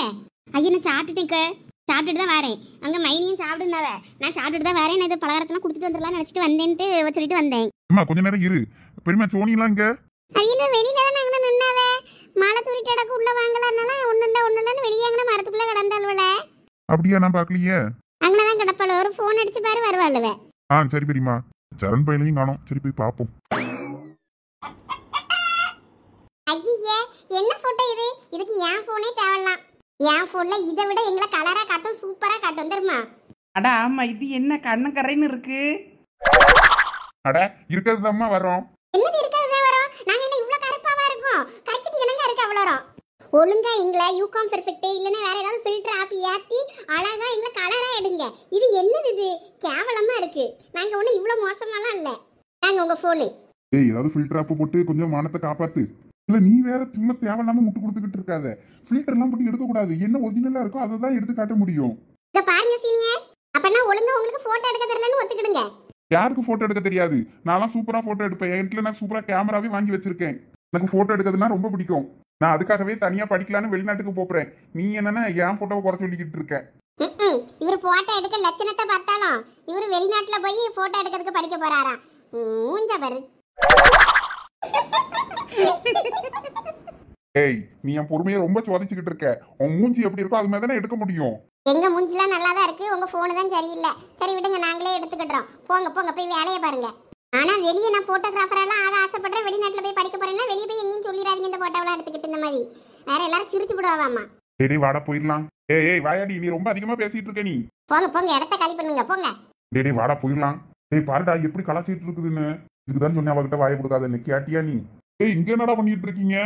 A: ஐயா நான் சாப்பிட்டுட்டு தான் வரேன். அங்க மைனியும் சாப்பிடுனாவ, நான் சாப்பிட்டுட்டு தான் வரேன். நான் இது பலகாரத்தெல்லாம் கொடுத்துட்டு வந்துடலாம்னு நினைச்சிட்டு வந்தேன்ட்டு சொல்லிட்டு வந்தேன்.
C: அம்மா கொஞ்ச நேரம் இரு. பெரியமா சோனி எல்லாம் இங்க
A: அவைய வெளியில தான் நாங்க நின்னாவ. மாலை தூரிட்டு அடக்கு உள்ள வாங்கலாம்னால ஒண்ணு இல்லன்னு வெளியே அங்கே மரத்துக்குள்ள கிடந்தாள்வல.
C: அப்படியா? நான் பாக்கலையே.
A: அங்கதான் கிடப்பாள். ஒரு போன் அடிச்சு பாரு வருவாள்வ.
C: சரி பெரியமா. சரண் பையனையும் காணோம், சரி போய் பாப்போம்.
A: ஐயே என்ன போட்டோ இது? இதுக்கு என் போனே தேவலாம். என் போன்ல இதை விட எங்களை கலரா காட்டும், சூப்பரா காட்டும் தெரியுமா?
B: அட ஆமா, இது என்ன கண்ணு கரைன்னு இருக்கு.
C: அட இருக்கிறதுதாம்மா வரோம்.
A: என்னது இருக்கிறதா வரும்? நாங்க என்ன இவ்ளோ கருப்பாவா இருக்கோம்? கச்சிட்டு என்னங்க இருக்கு அவ்வளோ? ஒழுங்கா எங்களை யூகாம் பெர்ஃபெக்ட் இல்லைன்னா வேற ஏதாவது ஃபில்டர் ஆப் ஏற்றி அழகா எங்களை கலரா எடுங்க. இது என்னது? இது கேவலமா இருக்கு. நாங்க ஒன்றும் இவ்வளோ மோசமாலாம் இல்லை. நாங்க உங்க போனு
C: ஏதாவது ஃபில்டர் ஆப் போட்டு கொஞ்சம் மானத்தை காப்பாத்து. இல்ல நீ வேற சும்மா தேவையில்லாம முட்டு கொடுத்துக்கிட்டு இருக்காத. ஃபில்டர் எல்லாம் போட்டு எடுக்க கூடாது. என்ன ஒரிஜினலா இருக்கோ அதை தான் எடுத்து காட்ட முடியும்.
A: இத பாருங்க சீனியர், அப்பனா ஒழுங்கா உங்களுக்கு போட்டோ எடுக்க தெரியலன்னு ஒத்துக்கிடுங்க.
C: யாருக்கு போட்டோ எடுக்க தெரியாது? நான்லாம் சூப்பரா போட்டோ எடுப்பேன். என் வீட்டுல நான் சூப்பரா கேமராவே வாங்கி வச்சிருக்கேன். எனக்கு போட்டோ எடுக்கிறதுனா ரொம்ப பிடிக்கும். நான் அதுக்காகவே தனியா படிக்கலான்னு வெளிநாட்டுக்கு போறேன். நீ என்னன்னா என் போட்டோவை குறை சொல்லிக்கிட்டு இருக்க.
A: இவர் போட்டோ எடுக்க லட்சணத்தை பார்த்தாலும் இவர் வெளிநாட்டுல போய் போட்டோ எடுக்கிறதுக்கு படிக்க போறாராம். மூஞ்ச பாரு.
C: ஏய் நீ என் பொறுமையை ரொம்ப சோதிச்சுக்கிட்டு இருக்க. உன் மூஞ்சி எப்படி இருக்கோ அது மாதிரி தானே எடுக்க முடியும்.
A: எங்க மூஞ்சிலாம் நல்லா தான் இருக்கு, உங்க போனு தான் சரியில்லை. சரி விடுங்க, நாங்களே எடுத்துக்கிட்டோம். போங்க போங்க போய் வேலையை பாருங்க. ஆனா வெளியே நான் போட்டோகிராஃபர் எல்லாம் ஆக ஆசைப்படுறேன். வெளிநாட்டுல போய் படிக்க போறேன்னா வெளியே போய் எங்கேயும் சொல்லிடாதீங்க இந்த போட்டோவெல்லாம் எடுத்துக்கிட்டு. இந்த மாதிரி வேற எல்லாரும் சிரிச்சு விடுவாமா.
C: டேய் வாடா போயிடலாம். ஏய் வாயாடி, நீ ரொம்ப அதிகமா பேசிட்டு இருக்க. நீ
A: போங்க போங்க, இடத்த காலி பண்ணுங்க போங்க.
C: டேய் வாடா போயிடலாம். டேய் பாருடா எப்படி கலாச்சிட்டு இருக்குதுன்னு. இதுக்குதான் சொன்னேன் அவகிட்ட வாயை கொடுக்காத. கேட்டியா நீ? ஏய் இங்க என்னடா பண்ணிட்டு இருக்கீங்க?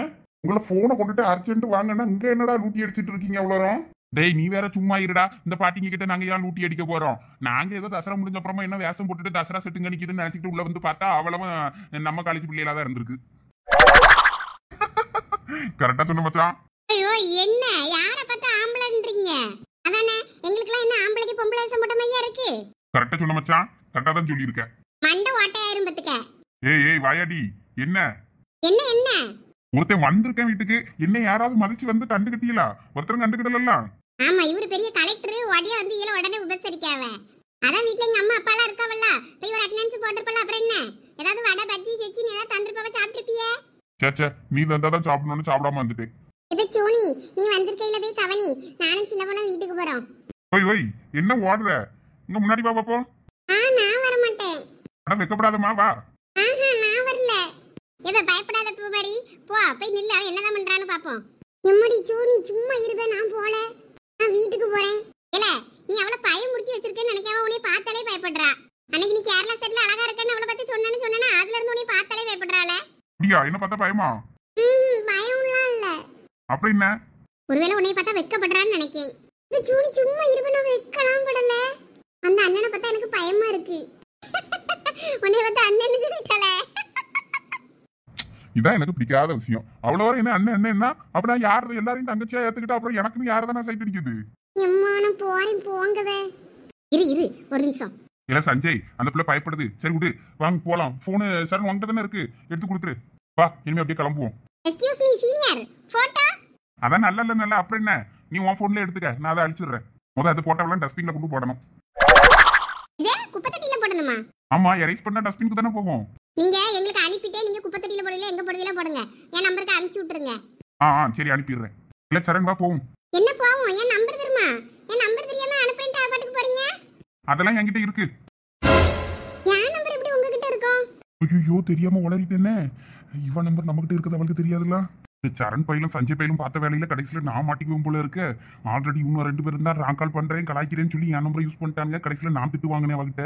C: உங்களை போனை கொண்டுட்டு அர்ஜென்ட் வாங்கன்னா இங்க என்னடா லூட்டி அடிச்சிட்டு இருக்கீங்க அவ்வளோ? டேய் நீ வேற சும்மா இருடா. இந்த பாட்டிங்க கிட்ட நாங்க ஏன் லூட்டி அடிக்க போறோம்? நாங்க ஏதோ தசரா முடிஞ்ச அப்புறமா என்ன வேஷம் போட்டுட்டு தசரா செட்டுங்க நிக்குதுன்னு நினைச்சிட்டு உள்ள வந்து பார்த்தா அவ்வளவும் நம்ம காலேஜ் பிள்ளைகளா தான் இருந்திருக்கு. கரெக்டா சொன்ன மச்சான்.
A: ஐயோ என்ன யார பார்த்தா ஆம்பளைன்றீங்க? அதானே எங்களுக்குலாம் என்ன ஆம்பளைக்கு பொம்பளை வேஷம் போட்ட மாதிரியா இருக்கு?
C: கரெக்டா சொன்ன மச்சான், கரெக்டா தான் சொல்லி இருக்க.
A: மண்டை ஓட்டையாயிரும் பத்துக்க.
C: ஏய் வாயாடி, என்ன
A: என்ன என்ன
C: ஒருத்தன் வந்திருக்கேன் வீட்டுக்கு, என்ன யாராவது மதிச்சு வந்து கண்டுகிட்டீங்களா? ஒருத்தரும் கண்டுகிடல.
A: ஆமா இவரு பெரிய கலெக்டர், உடனே வந்து ஈழ உடனே உபசரிக்காவ. அதான் வீட்டுல எங்க அம்மா அப்பா எல்லாம் இருக்காவல்ல, போய் ஒரு அட்டெண்டன்ஸ் போட்டிருப்பல. அப்புறம் என்ன ஏதாவது வடை பஜ்ஜி செச்சி நீ ஏதாவது தந்திருப்பாவ, சாப்பிட்டுருப்பியே.
C: சேச்சே நீ தந்தாதான் சாப்பிடணும்னு சாப்பிடாம வந்துட்டேன்.
A: இப்ப சோனி நீ வந்திருக்கையில போய் கவனி, நானும் சின்ன பொண்ணு வீட்டுக்கு போறோம்.
C: ஓய் என்ன ஓடுற? இங்க முன்னாடி வா பாப்போம்.
A: நான் வர மாட்டேன்.
C: அட வெக்கப்படாதமா வா.
A: நான் வரல. எப்ப பயப்படாத பூமாரி, போ போய் நில்லு, அவன் என்னதான் பண்றான்னு பாப்போம். எம்மடி சோனி சும்மா இருப்ப, நான் போல, நான் வீட்டுக்கு போறேன். இல்ல நீ அவளை பயம் முடிச்சு வச்சிருக்கேன்னு நினைக்காம உன்னை பார்த்தாலே பயப்படுறா. அன்னைக்கு நீ கேரளா சைட்ல அழகா இருக்கேன்னு அவளை பத்தி சொன்னா அதுல இருந்து உன்னை பார்த்தாலே பயப்படுறாளே.
C: அப்படியா? என்ன பார்த்தா பயமா?
A: பயம்லாம் இல்ல.
C: அப்புறம் என்ன?
A: ஒருவேளை உன்னை பார்த்தா வெக்கப்படுறான்னு நினைக்கேன். இந்த சோனி சும்மா இருப்ப, நான் வெக்கலாம் படல. அந்த அண்ணனை பார்த்தா எனக்கு பயமா இருக்கு. உன்னை பார்த்தா அண்ணன் சொல்லிட்டாளே.
C: இதான் எனக்கு பிடிக்காத விஷயம். அவ்வளவு வரை என்ன அண்ணன் என்ன அப்படின்னா யாரு எல்லாரையும் தங்கச்சியா ஏத்துக்கிட்டு அப்புறம் எனக்குன்னு யாரதானே சைட் அடிக்குது.
A: எம்மானம் போறேன் போங்கவே. இரு ஒரு நிமிஷம்.
C: இல்ல சஞ்சய் அந்த பிள்ளை பயப்படுது. சரி விடு, வாங்க போலாம். போனு சரண் வாங்கிட்டு தானே இருக்கு, எடுத்து கொடுத்துரு. வா இனிமே அப்படியே கிளம்புவோம்.
A: Excuse me senior, photo.
C: அதான் நல்ல அப்புறம் என்ன, நீ உன் போன்ல எடுத்துக்க, நான் அதை அழிச்சிடுறேன். முதல்ல அது போட்டோவெல்லாம் டஸ்ட்பின்ல கொண்டு போடணும்.
A: இதே குப்பை தொட்டியில போடணுமா?
C: ஆமா, எரேஸ் பண்ணா டஸ்ட்பினுக்கு தானே போகும்.
A: நீங்க எங்களுக்கு அனுப்பிட்டே நீங்க குப்பை தொட்டியில போடல, எங்க போடுவீல போடுங்க. என் நம்பருக்கு அனுப்பிச்சு விட்டுருங்க.
C: சரி அனுப்பிடுறேன். இல்ல சரண் வா போவோம்.
A: என்ன போவோம்? என் நம்பர் தெரியுமா? என் நம்பர் தெரியாம அனுப்பிட்டு பாட்டுக்கு போறீங்க.
C: அதெல்லாம் என்கிட்ட இருக்கு.
A: என் நம்பர் எப்படி உங்ககிட்ட இருக்கும்?
C: ஐயோ தெரியாம உளறிட்டேனே. இவன் நம்பர் நம்மகிட்ட இருக்குது, அவளுக்கு தெரியாதுல்ல. சரண் பையிலும் சஞ்சய் பையிலும் பார்த்த வேலையில கடைசியில நான் மாட்டிக்குவோம் போல இருக்கு. ஆல்ரெடி இன்னும் 2 பேரும் தான் ராங் கால் பண்றேன் கலாய்க்கிறேன்னு சொல்லி என் நம்பரை யூஸ் பண்ணிட்டாங்க. கடைசியில நான் திட்டு வாங்கினேன் அவகிட்ட.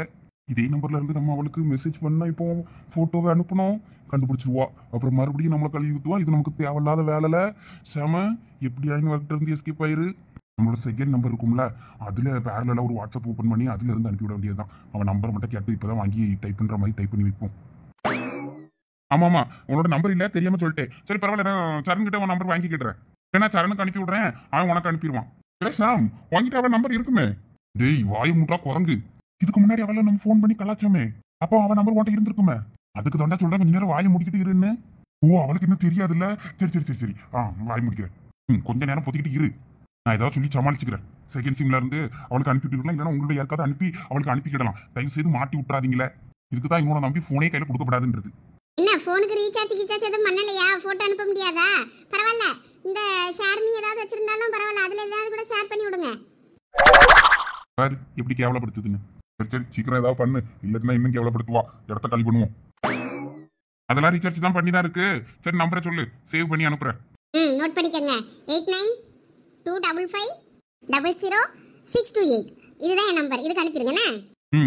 C: இதே நம்பர்ல இருந்து நம்ம அவளுக்கு மெசேஜ் பண்ணா இப்போ போட்டோவை அனுப்பணும், கண்டுபிடிச்சிருவா. அப்புறம் மறுபடியும் நம்மளை கழுவி ஊத்துவா. இது நமக்கு தேவையில்லாத வேலைல செம. எப்படியாயும் அவகிட்ட இருந்து எஸ்கேப் ஆயிரு. நம்மளோட செகண்ட் நம்பர் இருக்கும்ல, அதுல பேரல ஒரு வாட்ஸ்அப் ஓப்பன் பண்ணி அதுல இருந்து அனுப்பிவிட வேண்டியதுதான். அவன் நம்பரை மட்டும் கேட்டு இப்பதான் வாங்கி டைப் பண்ற மாதிரி டைப் பண்ணி வைப்போம். ஆமாமா, உன்னோட நம்பர் இல்ல தெரியாம சொல்லிட்டேன். சரி பரவாயில்ல, நான் சரண் கிட்ட உன் நம்பர் வாங்கிக்கிட்டுறேன். ஏன்னா சரணுக்கு அனுப்பி விடுறேன், அவன் உனக்கு அனுப்பிடுவான். சாம் வாங்கிட்டு அவன் நம்பர் இருக்குமே. டேய் வாய மூட்டா குரங்கு, இதுக்கு முன்னாடி அவள நம்ம ஃபோன் பண்ணி கலாச்சோமே, அப்போ அவன் நம்பர் உன்கிட்ட இருந்திருக்குமே. அதுக்கு தாண்டா சொல்றேன் கொஞ்ச நேரம் வாயை முடிக்கிட்டு இருன்னு. ஓ அவளுக்கு இன்னும் தெரியாதுல்ல. சரி சரி சரி சரி வாய் முடிக்கிறேன். கொஞ்ச நேரம் பொத்திக்கிட்டு இரு, நான் ஏதாவது சொல்லி சமாளிச்சுக்கிறேன். செகண்ட் சிம்ல இருந்து அவளுக்கு அனுப்பிட்டு இல்லைன்னா உங்களோட யாருக்காவது அனுப்பி அவளுக்கு அனுப்பிக்கிடலாம். தயவு செய்து மாட்டி விட்டுறாதீங்களே. இதுக்கு தான் இவனோட நம்பி போனே கையில கொடுக்கப்படாதுன்றது.
A: என்ன போனுக்கு ரீசார்ஜ் எதுவும் பண்ணலையா? போட்டோ அனுப்ப முடியாதா? பரவாயில்ல, இந்த ஷேர்மி ஏதாவது வச்சிருந்தாலும் பரவாயில்ல, அதுல ஏதாவது கூட ஷேர் பண்ணி விடுங்க.
C: பாரு எப்படி கேவலப்படுத்துதுன்னு. சரி சரி சீக்கிரம் ஏதாவது பண்ணு, இல்லைன்னா இன்னும் கேவலப்படுத்துவா. இடத்த காலி பண்ணுவோம். அதெல்லாம் ரீசார்ஜ் தான் பண்ணி தான் இருக்கு. சரி நம்பரை சொல்லு, சேவ் பண்ணி அனுப்புறேன்.
A: நோட் பண்ணிக்கங்க. 8925000628. இதுதான் என் நம்பர். இதுக்கு அனுப்பிடுங்கண்ணே.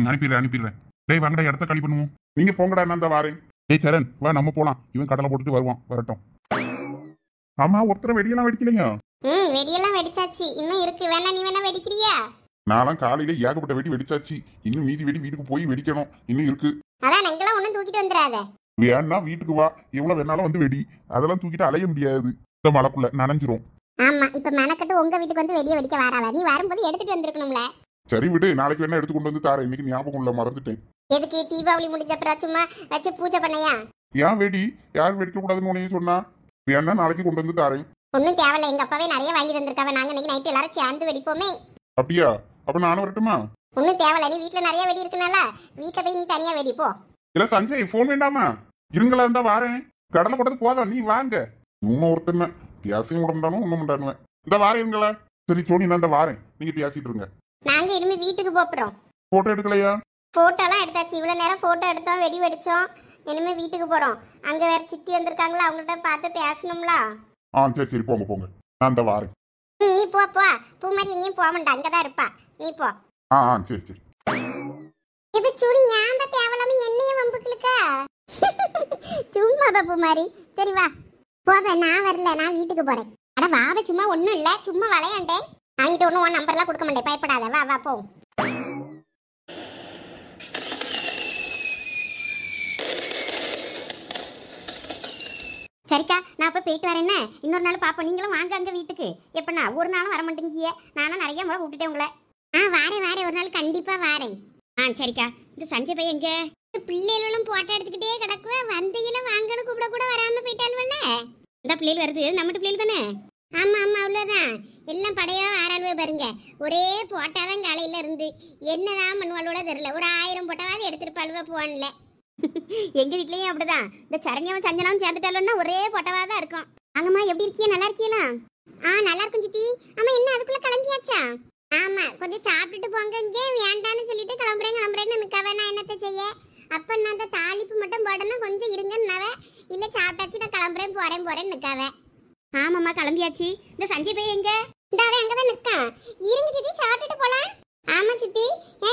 C: அனுப்பிடுறேன். டேய் வாங்கடா, இடத்த காலி பண்ணுவோம். நீங்க போங்கடா, நான் தான் வாரேன். டேய் சரண் வா, நம்ம போலாம். இவன் கடலை போட்டுட்டு வருவான், வரட்டும். ஆமா, ஒருத்தர வெடியெல்லாம் வெடிக்கலையா?
A: வெடியெல்லாம் வெடிச்சாச்சு, இன்னும் இருக்கு. வேணா நீ வேணா வெடிக்கிறியா?
C: நான்லாம் காலையில ஏகப்பட்ட வெடி வெடிச்சாச்சு. இன்னும் மீதி வெடி வீட்டுக்கு போய் வெடிக்கணும், இன்னும் இருக்கு.
A: அதான் நீங்களும் ஒன்னும் தூக்கிட்டு வந்துடாத.
C: வேணா வீட்டுக்கு வா, எவ்வளவு வேணாலும் வந்து வெடி. அதெல்லாம் தூக்கிட்டு அலைய முடியாது, இந்த மழைக்குள்ள நனைஞ்சிரும்.
A: ஆமா, இப்ப மெனக்கட்டு உங்க வீட்டுக்கு வந்து வெடிய வெடிக்க வராவ. நீ வரும்போது எடுத்துட்டு வந்திருக்கணும்ல.
C: சரி விடு, நாளைக்கு வேணா எடுத்து கொண்டு வந்து தாரேன். இன்னைக்கு ஞாபகம் இல்ல, மறந்துட்டேன்.
A: எதுக்கு தீபாவளி முடிஞ்ச அப்புறம் சும்மா வச்சு பூஜை பண்ணையா?
C: ஏன் வெடி யாரும் வெடிக்க கூடாதுன்னு உனையே சொன்னா? வேணா நாளைக்கு கொண்டு வந்து தாரேன்.
A: ஒன்னும் தேவையில்ல, எங்க அப்பாவே நிறைய வாங்கி தந்திருக்காவ. நாங்க இன்னைக்கு நைட்டு எல்லாரும் சேர்ந்து வெடிப்போமே.
C: அப்படியா? அப்ப நானும் வரட்டுமா?
A: ஒன்னும் தேவையில்ல, நீ வீட்டுல நிறைய வெடி இருக்குனால வீட்டுல போய் நீ தனியா வெடிப்போ.
C: இல்ல சஞ்சய் போன் வேண்டாமா? இருங்களா இருந்தா வாரேன். கடலை போட்டது போதும், நீ வாங்க. இன்னும் ஒருத்தன் பியாசையும் உடம்பானும் இன்னும் உண்டானுவேன். இந்த வாரம் இருங்களா? சரி சோனி, நான் இந்த வாரேன், நீங்க பேசிட்டு இருங்க.
A: நாங்க இனிமே வீட்டுக்கு போறோம்.
C: போட்டோ எடுக்கலையா?
A: போட்டோ எல்லாம் எடுத்தாச்சு. இவ்வளவு நேரம் போட்டோ எடுத்தோம், வெடி வெடிச்சோம். இனிமே வீட்டுக்கு போறோம். அங்க வேற சித்தி வந்திருக்காங்களா, அவங்கள்ட்ட பார்த்து பேசணும்ல.
C: சரி சரி போங்க போங்க, நான் இந்த வாரேன்.
A: நீ போ போ, பூ மாதிரி எங்கேயும் போக மாட்டா, அங்கதான் இருப்பா. நீ போ.
C: சரி சரி.
A: இப்ப சூடி ஞாபக தேவலாம என்னைய வம்புக்களுக்கா? சும்மா பாப்பு மாதிரி. சரி வா போவ, நான் வரல, நான் வீட்டுக்கு போறேன். அட வாவ, சும்மா ஒண்ணும் இல்ல, சும்மா விளையாண்டேன். வாங்கிட்டு ஒன்னும் உன் நம்பர்லாம் கொடுக்க மாட்டேன், பயப்படாத. வா வா போ. சரிக்கா, நான் அப்ப போயிட்டு வரேன். இன்னொரு நாள் பாப்போம். நீங்களும் வாங்க அங்க வீட்டுக்கு. எப்பனா ஒரு நாளும் வர மாட்டேங்கிய. நானும் நிறைய முறை விட்டுட்டேன் உங்களை. வாரேன் ஒரு நாள் கண்டிப்பா வாரேன். சரிக்கா. இந்த சஞ்சய் பையன் எங்க? பிள்ளைகளும் போட்டோ எடுத்துக்கிட்டே கிடக்குவேன். வந்தையில வாங்கன்னு கூப்பிட கூட வராம போயிட்டானுவல்ல. இந்த பிள்ளைகள் வருது, நம்மட்டு பிள்ளைகள் தானே? ஆமா ஆமா, அவ்வளவுதான். எல்லாம் படையா ஆறாளுவே பாருங்க. ஒரே போட்டாதான் காலையில இருந்து என்னதான் பண்ணுவாளோட தெரியல. ஒரு 1000 போட்டாவது எடுத்துருப்பாளுவ போன்ல. எங்க வீட்லயும் அப்படிதான். இந்த சரண்யாவும் சஞ்சனாவும் சேர்ந்துட்டாலும்னா ஒரே போட்டவா தான் இருக்கும். அங்கம்மா எப்படி இருக்கியா? நல்லா இருக்கியா? நல்லா இருக்கும் சித்தி. ஆமா, என்ன அதுக்குள்ள கிளம்பியாச்சா? ஆமா, கொஞ்சம் சாப்பிட்டுட்டு போங்க. இங்கே வேண்டான்னு சொல்லிட்டு கிளம்புறேன்னு நிற்காவே. நான் என்னத்த செய்ய? அப்ப நான் அந்த தாளிப்பு மட்டும் போடணும், கொஞ்சம் இருங்கன்னாவ. இல்ல சாப்பிட்டாச்சு, நான் கிளம்புறேன் போறேன்னு நிற்காவே. ஆமாம்மா கிளம்பியாச்சு. இந்த சஞ்சய் பையன் எங்க? இந்தாவே அங்கதான் நிற்கான். இருங்க சித்தி, சாப்பிட்டுட்டு போலாம். ஆமா சித்தி,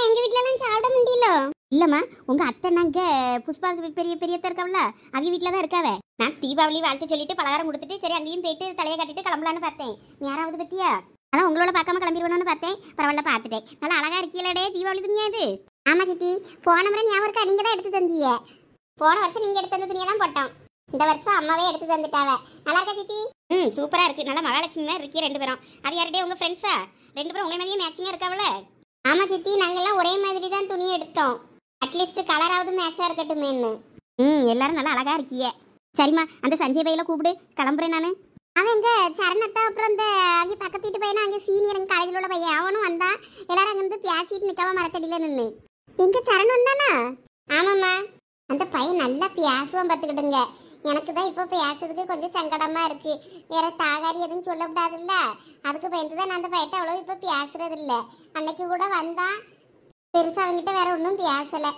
A: எங்க வீட்டுல எல்லாம் சாப்பிட முடியல. இல்லம்மா, உங்க அத்தை நாங்க புஷ்பா பெரிய பெரியத்த இருக்காவல, அவங்க வீட்டுல தான் இருக்காவ. நான் தீபாவளி வாழ்த்து சொல்லிட்டு பலகாரம் கொடுத்துட்டு சரி அங்கேயும் போயிட்டு தலையை கட்டிட்டு கிளம்பலான்னு பார்த்தேன். யாராவது பத்தியா? அதான் உங்களோட பார்க்காம கிளம்பிடுவோன்னு பார்த்தேன். பரவாயில்ல, பார்த்துட்டேன். நல்லா அழகா இருக்கீங்களே தீபாவளி துணியா இது? ஆமா சித்தி, போன முறை ஞாபகம் இருக்கா? நீங்க தான் எடுத்து தந்தீங்க. போன வருஷம் நீங்க எடுத்து தந்த துணியை தான் போட்டோம். இந்த வருஷம் அம்மாவே எடுத்து தந்துட்டாவ. நல்லா இருக்கா சித்தி? சூப்பரா இருக்கு. நல்லா மகாலட்சுமி மாதிரி இருக்கீ 2 பேரும். அது யாருடைய உங்க ஃப்ரெண்ட்ஸா? 2 பேரும் உங்களை மாதிரியே மேட்சிங்கா இருக்காவல? ஆமா சித்தி, நாங்கெல்லாம் ஒரே மாதிரி தான் துணி எடுத்தோம். அட்லீஸ்ட் கலராவது மேட்சா இருக்கட்டுமேன்னு. எல்லாரும் நல்லா அழகா இருக்கீங்க. சரிம்மா, அந்த சஞ்சய் பையில கூப்பிடு, கிளம்புறேன் நானு. அவன் எங்க சரணத்தா, அப்புறம் இந்த அவங்க பக்கத்து வீட்டு பையனா, அங்கே சீனியர் காலேஜில் உள்ள பையன், அவனும் வந்தா. எல்லாரும் அங்க இருந்து பேசிட்டு நிக்காம மரத்தடியில நின்று. எங்க சரண் வந்தானா? ஆமாம்மா, அந்த பையன் நல்லா பேசுவான் பார்த்துக்கிட்டுங்க. எனக்கு தான் இப்போ பேசுறதுக்கு கொஞ்சம் சங்கடமா இருக்கு. வேற தாகாரி எதுவும் சொல்லக்கூடாதுல்ல, அதுக்கு பயந்து தான் நான் அந்த பையட்ட அவ்வளோ இப்போ பேசுறது இல்லை. அன்னைக்கு கூட வந்தா பெருசா அவங்கிட்ட வேற ஒன்றும் பேசலை.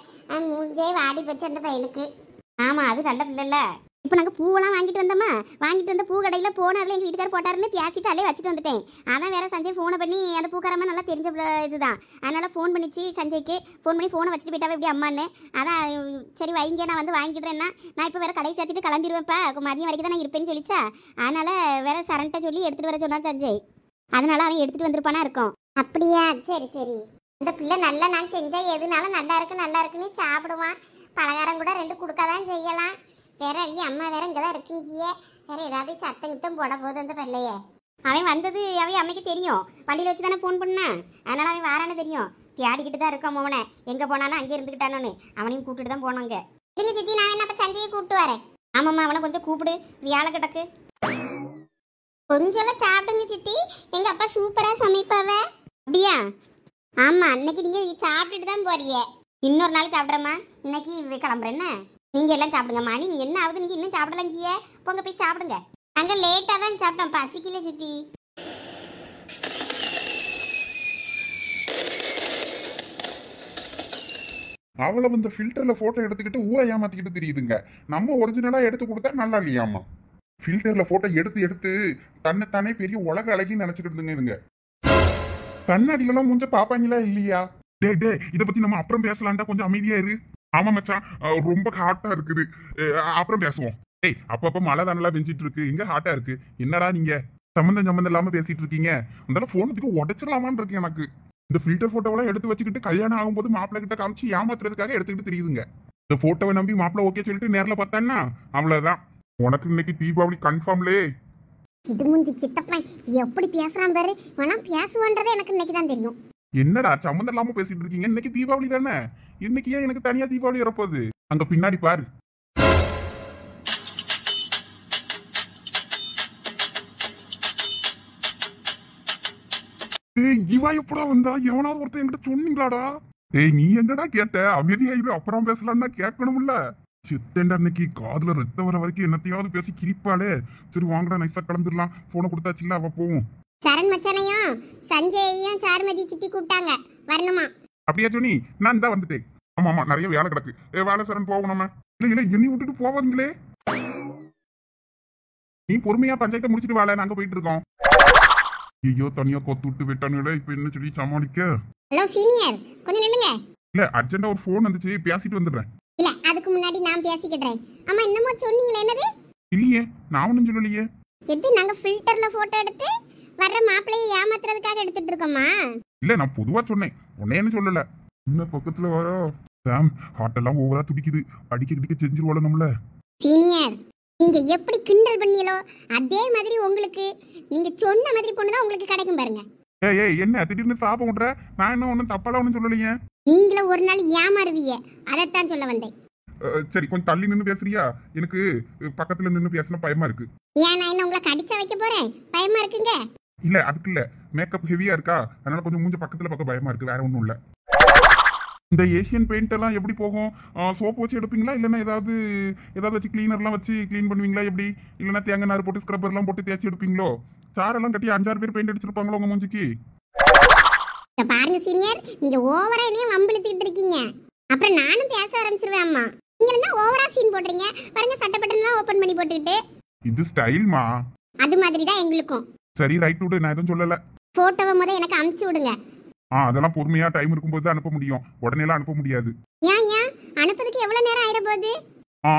A: மூஞ்சே வாடி போச்சு அந்த பையனுக்கு. ஆமா, அது நல்ல பிள்ளைல. இப்போ நாங்கள் பூவெல்லாம் வாங்கிட்டு வந்தோமா, வாங்கிட்டு வந்த பூ கடையில் போன அதில் எங்கள் வீட்டுக்காரர் போட்டாருன்னு பேசிட்டு அதிலே வச்சுட்டு வந்துட்டேன். அதான் வேற சஞ்சய் ஃபோனை பண்ணி அந்த பூக்காரமா நல்லா தெரிஞ்ச இதுதான், அதனால் ஃபோன் பண்ணிச்சு சஞ்சய்க்கு. ஃபோன் பண்ணி ஃபோனை வச்சுட்டு போயிட்டாவே இப்படி அம்மான்னு. அதான் சரி வைங்க நான் வந்து வாங்கிடுறேன்னா, நான் இப்போ வேற கடை சேர்த்துட்டு கிளம்பிடுவேன்ப்பா, மதியம் வரைக்கும் தான் நான் இருப்பேன்னு சொல்லிச்சா. அதனால் வேற சரண்ட்ட சொல்லி எடுத்துகிட்டு வர சொன்னான் சஞ்சய். அதனால் அவன் எடுத்துகிட்டு வந்திருப்பானா இருக்கும். அப்படியா, சரி சரி. இந்த பிள்ளை நல்லா நான் செஞ்சால் எதுனாலும் நல்லா இருக்குன்னு சாப்பிடுவான். பலகாரம் கூட 2 கொடுக்காதான் செய்யலாம். வேற அவங்க அம்மா வேற இங்கே தான் இருக்குங்கியே, வேற ஏதாவது சத்தம் கிட்டம் போட போகுது அந்த பிள்ளைய. அவன் வந்தது அவன் அம்மைக்கு தெரியும், வண்டியில் வச்சு தானே ஃபோன் பண்ணான். அதனால் அவன் வாரான்னு தெரியும். தேடிக்கிட்டு தான் இருக்கான் மோவனை, எங்கே போனானோ அங்கே இருந்துக்கிட்டானு. அவனையும் கூப்பிட்டு தான் போனாங்க. இல்லை சித்தி, நான் என்ன அப்போ சஞ்சயை கூப்பிட்டு வரேன். ஆமாம்மா, அவனை கொஞ்சம் கூப்பிடு, வியாழ கிடக்கு. கொஞ்சம் சாப்பிடுங்க சித்தி, எங்கள் அப்பா சூப்பராக சமைப்பாவ. அப்படியா? ஆமாம், அன்னைக்கு நீங்கள் சாப்பிட்டுட்டு தான் போறிய. இன்னொரு நாள் சாப்பிட்றம்மா, இன்னைக்கு கிளம்புறேன். என்ன நீங்கள் எல்லாம் சாப்பிடுங்க. மணி நீ என்ன ஆகுது, நீங்கள் இன்னும் சாப்பிடலங்கிய, போங்க போய் சாப்பிடுங்க. நாங்கள் லேட்டாக தான் சாப்பிட்டோம், பசிக்கல சித்தி.
C: அவளை வந்து ஃபில்டர்ல போட்டோ எடுத்துக்கிட்டு ஊரை ஏமாத்திக்கிட்டு தெரியுதுங்க. நம்ம ஒரிஜினலா எடுத்து கொடுத்தா நல்லா இல்லையாமா. ஃபில்டர்ல போட்டோ எடுத்து எடுத்து தன்னைத்தானே பெரிய உலக அழகின்னு நினைச்சிட்டு இருந்துங்க இதுங்க. கண்ணாடிலாம் கொஞ்சம் பாப்பாங்களா இல்லையா? டே டே, இதை பத்தி நம்ம அப்புறம் பேசலாம்டா, கொஞ்சம் அமைதியா இரு. ஆமா மச்சான், ரொம்ப ஹாட்டா இருக்குது, அப்புறம் பேசுவோம். ஏய், அப்பப்ப மழை தானெல்லாம் பெஞ்சிட்டு இருக்கு, இங்க ஹாட்டா இருக்கு. என்னடா நீங்க சம்மந்தம் இல்லாம பேசிட்டு இருக்கீங்க? அந்த போனத்துக்கு உடைச்சிடலாமான்னு இருக்கு எனக்கு. இந்த ஃபில்டர் போட்டோவெல்லாம் எடுத்து வச்சுக்கிட்டு கல்யாணம் ஆகும்போது மாப்பிள்ளை கிட்ட காமிச்சு ஏமாத்துறதுக்காக எடுத்துக்கிட்டு தெரியுதுங்க. இந்த போட்டோவை நம்பி மாப்பிள்ளை ஓகே சொல்லிட்டு நேர்ல பார்த்தான்னா அவ்வளவுதான். உனக்கு இன்னைக்கு தீபாவளி கன்ஃபார்ம்லே.
A: சிடுமுஞ்சி சித்தப்பா எப்படி பேசுறான் பாரு. ஆனா பேசுவான்றதே எனக்கு இன்னைக்கு தான் தெரியும்.
C: என்னடா சம்மந்தம் இல்லாம பேசிட்டு இருக்கீங்க? இன்னைக்கு தீபாவளி தானே, இன்னைக்கு ஏன் எனக்கு தனியா தீபாவளி வரப்போகுது? அங்க பின்னாடி பாரு. இவா எப்படா வந்தா? எவனாவது ஒருத்தன் என்கிட்ட சொன்னீங்களாடா? ஏய், நீ எங்கடா கேட்ட? அமைதியாயிரு, அப்புறம் பேசலாம்னா கேட்கணும்ல. சித்தேண்டா இன்னைக்கு காதுல ரத்த வர வரைக்கும் என்னத்தையாவது பேசி கிரிப்பாளே. சரி வாங்கடா, நைஸா கிளம்பிடலாம். போனை கொடுத்தாச்சுல, அவ போவோம்.
A: சரண் மச்சானையும் சஞ்சயையும் சாருமதி சித்தி கூப்பிட்டாங்க, வரணுமா?
C: அப்படியா சொன்னி? நான் தான் வந்துட்டேன். ஆமா ஆமா, நிறைய வேலை கிடக்கு. வேலை சரண் போவோம் நம்ம. இல்ல இல்ல, என்னை விட்டுட்டு போவாங்களே. நீ பொறுமையா பஞ்சாயத்தை முடிச்சிட்டு வாழ, நாங்க போயிட்டு இருக்கோம். ஐயோ, தனியா கொத்து விட்டு விட்டானுங்களே, இப்ப என்ன சொல்லி சமாளிக்க?
A: ஹலோ சீனியர், கொஞ்சம் நில்லுங்க.
C: இல்ல, அர்ஜென்டா ஒரு போன் வந்துச்சு, பேசிட்டு வந்துடுறேன்.
A: இல்ல, அதுக்கு முன்னாடி நான் பேசிக்கிட்டேன். ஆமா, என்னமோ சொன்னீங்களே, என்னது?
C: இல்லையே, நான் ஒன்னும் சொல்லலையே.
A: எது, நாங்க ஃபில்டர்ல போட்டோ எடுத்து வர்ற மாப்பிள்ளையை ஏமாத்துறதுக்காக எடுத்துட்டு இருக்கோமா?
C: இல்ல, நான் பொதுவா சொன்னேன், உன்னை என்ன சொல்லல. இன்னும் பக்கத்துல வர சாம், ஹார்ட் எல்லாம் ஓவரா துடிக்குது, அடிக்க கிடிக்க செஞ்சிருவாள நம்மள.
A: சீனியர், நீங்க எப்படி கிண்டல் பண்ணீங்களோ அதே மாதிரி உங்களுக்கு நீங்க சொன்ன மாதிரி பொண்ணுதான் உங்களுக்கு கிடைக்கும் பாருங்க.
C: ஏய் ஏய், என்ன திடீர்னு சாபம் விடுற? நான் என்ன ஒன்னும் தப்பாலாம் ஒன்னும் சொல்லலையே.
A: நீங்களும் ஒரு நாள் ஏமாறுவீங்க, அதைத்தான் சொல்ல வந்தேன்.
C: சரி, கொஞ்சம் தள்ளி நின்று பேசுறியா? எனக்கு பக்கத்துல நின்று பேசின பயமா இருக்கு.
A: ஏன் நான் என்ன உங்களை கடிச்சா வைக்க போறேன்? பயமா இருக்குங்க?
C: இல்ல, அதுக்கு இல்ல, மேக்கப் ஹெவியா இருக்கா, அதனால கொஞ்சம் மூஞ்ச பக்கத்துல பக்கம் பயமா இருக்கு, வேற ஒண்ணும் இல்ல. இந்த ஏசியன் பெயிண்ட் எல்லாம் எப்படி போகும்? சோப்பு வச்சு எடுப்பீங்களா, இல்லைன்னா ஏதாவது வச்சு கிளீனர்லாம் வச்சு கிளீன் பண்ணுவீங்களா எப்படி? இல்லைன்னா தேங்காய் நார் போட்டு ஸ்க்ரப்பர் எல்லாம் போட்டு தேய்ச்சி எடுப்பீங்களோ? சாரெல்லாம் கட்டி 5-6 பேர் பெயிண்ட் அடிச்சிருப்பாங்களோ உங்க மூஞ்சிக்கு?
A: பாருங்க சீனியர், நீங்க ஓவரா என்னையும் வம்பிழுத்துக்கிட்டு இருக்கீங்க, அப்புறம் நானும் பேச ஆரம்பிச்சிருவேன். அம்மா, நீங்க என்ன ஓவரா சீன் போடுறீங்க பாருங்க, சட்டை பட்டன் ஓபன் பண்ணி போட்டுக்கிட்டு.
C: இது ஸ்டைல்மா?
A: அது மாதிரி தான் எங்களுக்கும்.
C: சரி, ரைட் விடு, நான் எதுவும் சொல்லல.
A: போட்டோவை முத எனக்கு அனுப்பிச்சு விடுங்க.
C: அதெல்லாம் பொறுமையா டைம் இருக்கும்போது தான் அனுப்ப முடியும், உடனே எல்லாம் அனுப்ப முடியாது.
A: ஏன் அனுப்புறதுக்கு எவ்வளவு நேரம் ஆயிர போகுது?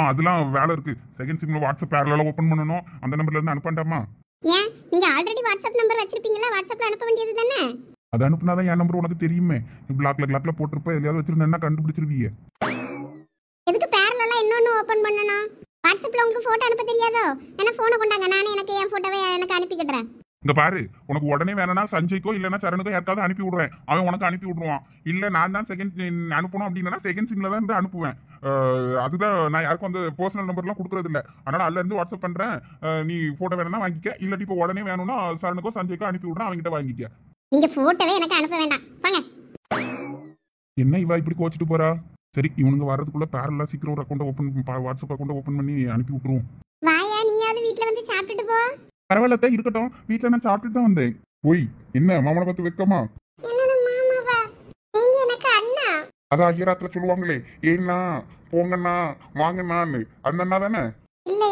C: அதெல்லாம் வேலை இருக்கு. செகண்ட் சிம்ல வாட்ஸ்அப் பேரலா ஓபன் பண்ணனும், அந்த நம்பர்ல இருந்து அனுப்பண்டாமா?
A: ஏன் நீங்க ஆல்ரெடி வாட்ஸ்அப் நம்பர் வச்சிருப்பீங்களா? வாட்ஸ்அப்ல அனுப்ப வேண்டியது தானே?
C: அது அனுப்புனாதான் என் நம்பர் உனக்கு தெரியுமே. பிளாக்ல போட்டிருப்ப, எதையாவது வச்சிருந்தா கண்டுபிடிச்சிருவீங்க.
A: எதுக்கு பேரலா இன்னொன்னு ஓபன் பண்ணனும்? வாட்ஸ்அப்ல உங்களுக்கு போட்டோ அனுப்ப தெரியாதோ? என்ன போனை கொண்டாங்க, நானே எனக்கு என் போட்டோவை எனக்கு அனுப்பிக்கிடுறேன்.
C: இங்க பாரு, உனக்கு உடனே வேணும்னா சஞ்சய்க்கோ இல்லைன்னா சரணுக்கோ யாருக்காவது அனுப்பி விடுறேன், அவன் உனக்கு அனுப்பி விடுவான். இல்ல நான் தான் செகண்ட் அனுப்பணும் அப்படின்னா செகண்ட் சிம்ல தான் இருந்து அனுப்புவேன். அதுதான், நான் யாருக்கும் அந்த பர்சனல் நம்பர்லாம் கொடுக்கறது இல்ல. அதனால அதுல இருந்து வாட்ஸ்அப் பண்றேன், நீ போட்டோ வேணும்னா வாங்கிக்க, இல்லாட்டி இப்போ உடனே வேணும்னா சரணுக்கோ சஞ்சய்க்கோ அனுப்பி விடுறேன், அவங்ககிட்ட வாங்கிக்க.
A: நீங்க போட்டோவே எனக்கு அனுப்ப வேண்டாம், வாங்க.
C: என்ன இவா இப்படி கோச்சிட்டு போறா? சரி, இவனுங்க வர்றதுக்குள்ள பேரலா சீக்கிரம் ஒரு account open, WhatsApp account open பண்ணி அனுப்பி விட்டுருவோம்.
A: வாயா, நீயாவது வீட்ல வந்து சாப்பிட்டுட்டு போ.
C: பரவாயில்ல இருக்கட்டும், வீட்டுல நான் சாப்பிட்டுட்டு தான் வந்தேன். போய் என்ன மாமனை பார்த்து வைக்கமா?
A: என்னது மாமாவா? நீங்க எனக்கு அண்ணா?
C: அதான் ஐயராத்துல சொல்லுவாங்களே, ஏன்னா போங்கண்ணா வாங்கண்ணான்னு, அந்த அண்ணா தானே?
A: இல்ல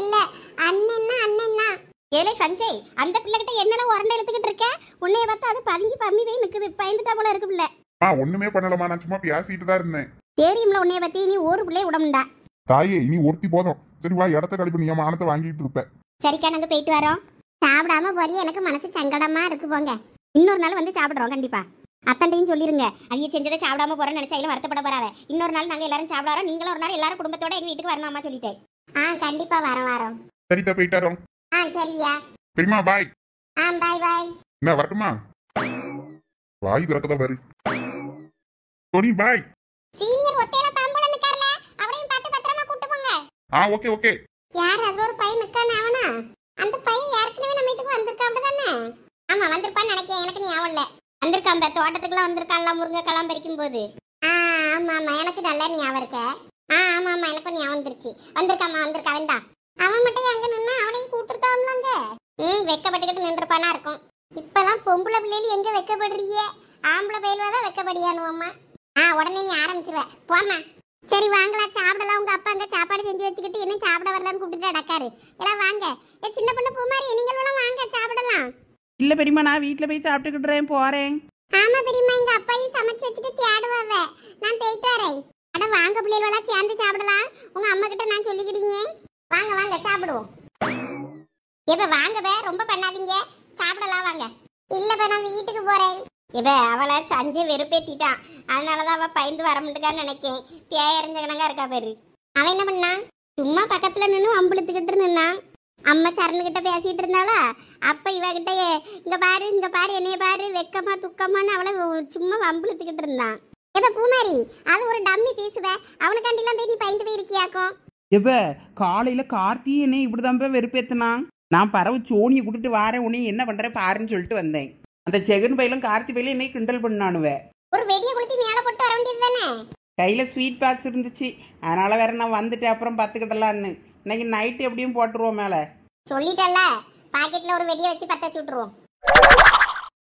A: ஏலே சஞ்சய், அந்த பிள்ளைகிட்ட என்னென்ன உரண்டை எடுத்துக்கிட்டு இருக்க? உன்னைய பார்த்தா அது பதுங்கி பம்மி போய் நிக்குது. பயந்துட்டா போல இருக்கு பிள்ளை.
C: ஒண்ணுமே பண்ணலமா, நான் சும்மா பேசிட்டு தான் இருந்தேன்.
A: தெரியும்ல உன்னைய பத்தி, நீ ஒரு பிள்ளைய விடமுண்டா.
C: தாயே இனி ஒருத்தி போதும். சரி வா, இடத்த கழிப்பு, நீ மானத்தை வாங்கிட்டு இருப்ப.
A: சரிக்கா, நாங்க போயிட்டு வரோம். சாப்பிடாம போறிய, எனக்கு மனசு சங்கடமா இருக்கு. போங்க, இன்னொரு நாள் வந்து சாப்பிடுறோம் கண்டிப்பா. அத்தன்டையும் சொல்லிருங்க, அவங்க செஞ்சதை சாப்பிடாம போறேன்னு நினைச்சா இல்ல வருத்தப்பட போறாவ. இன்னொரு நாள் நாங்க எல்லாரும் சாப்பிடாரோம். நீங்களும் ஒரு நாள் எல்லாரும் குடும்பத்தோட எங்க வீட்டுக்கு வரணுமா சொல்லிட்டேன். கண்டிப்பா வரோம்.
C: சரிதா, போயிட்டாரோம்.
A: சரியா.
C: பெரியமா பாய்.
A: பாய் பாய்.
C: என்ன வரட்டுமா? வாய் திறக்கதான் பாரு. டோனி பாய்.
A: சீனியர் ஒத்தையில தாம்பூல நிக்கறல, அவரையும் பார்த்து பத்திரமா கூட்டி போங்க.
C: Okay okay.
A: யார் அது? ஒரு பையன் நிக்கானே, அவனா? அந்த பையன் ஏற்கனவே நம்ம வீட்டுக்கு வந்திருக்கான் தானே? ஆமா வந்திருப்பான்னு நினைக்கிறேன், எனக்கு ஞாபகம் இல்ல. வந்திருக்கான், தோட்டத்துக்குலாம் வந்திருக்கான்ல, முருங்கைக்காலாம் பறிக்கும் போது. ஆமா ஆமா, எனக்கு நல்லா ஞாபகம் இருக்கு. ஆமா ஆமா, எனக்கு ஞாபகம் வந்துருச்சு. வந்திருக்காமா, வந்திருக்கா. வேண்டா, அவன் மட்டும் எங்க நின்னா அவனையும் கூட்டிருக்காம்லங்க. வெக்கப்பட்டுக்கிட்டு நின்றுப்பானா இருக்கும். இப்பெல்லாம் பொம்பளை பிள்ளைகள் எங்க வெக்கப்படுறியே? ஆம்பளை பயில்வாதான் வெக்கப்படியானுவம்மா. உடனே நீ ஆரம்பிச்சிருவ போமா. சரி வாங்கலாம், சாப்பிடலாம். உங்க அப்பா அங்க சாப்பாடு செஞ்சு வச்சுக்கிட்டு என்ன சாப்பிட வரலான்னு கூப்பிட்டு அடக்காரு. எல்லாம் வாங்க. சின்ன பொண்ணு பூமாரி, நீங்கள் எல்லாம் வாங்க சாப்பிடலாம்.
B: இல்ல பெரியம்மா, நான் வீட்டுல போய் சாப்பிட்டுக்கிட்டுறேன், போறேன்.
A: ஆமா பெரியம்மா, எங்க அப்பாயும் சமைச்சு வச்சுட்டு தேடுவாவ. நான் போயிட்டு வரேன். அட வாங்க பிள்ளைகளெல்லாம் சேர்ந்து சாப்பிடலாம். உங்க அம்மா கிட்ட நான் சொல்லிக்கிட்டீங்க. வாங்க வாங்க சாப்பிடுவோம். இப்ப வாங்கவே, ரொம்ப பண்ணாதீங்க, சாப்பிடலாம் வாங்க. இல்லப்ப நான் வீட்டுக்கு போறேன். இப்ப அவளை சஞ்சய் வெறுப்பேத்திட்டான், அதனாலதான் அவ பயந்து வர மாட்டேக்கான்னு நினைக்கேன். பேயறிஞ்ச கணக்கா இருக்கா பேரு. அவன் என்ன பண்ணான்? சும்மா பக்கத்துல நின்று அம்பளுத்துக்கிட்டு நின்னான். அம்மா சரணுகிட்ட பேசிட்டு இருந்தாளா, அப்ப இவகிட்ட இங்க பாரு என்னைய பாரு, வெக்கமா துக்கமான்னு அவளை சும்மா வம்புழுத்துக்கிட்டு இருந்தான். இப்ப பூமாரி, அது ஒரு டம்மி பேசுவ, அவனுக்காண்டிலாம் போய் நீ பயந்து போயிருக்கியாக்கும்.
B: எப்ப காலையில கார்த்தி என்ன இப்படிதான் வெறுப்பேத்தினான். நான் பறவை சோனியை கூட்டிட்டு வாரேன், உன்னை என்ன பண்ற பாருன்னு சொல்லிட்டு வந்தேன். அந்த ஜெகன் பையிலும் கார்த்தி பையிலும் என்னை கிண்டல் பண்ணானுவ.
A: ஒரு வெடியை கொளுத்தி மேல போட்டு வர வேண்டியது தானே?
B: கையில ஸ்வீட் பாக்ஸ் இருந்துச்சு, அதனால வேற நான் வந்துட்டு அப்புறம் பார்த்துக்கிடலான்னு. இன்னைக்கு நைட்டு எப்படியும் போட்டுருவோம் மேல.
A: சொல்லிட்டல்ல, பாக்கெட்ல ஒரு வெடியை வச்சு பத்த சுட்டுருவோம்.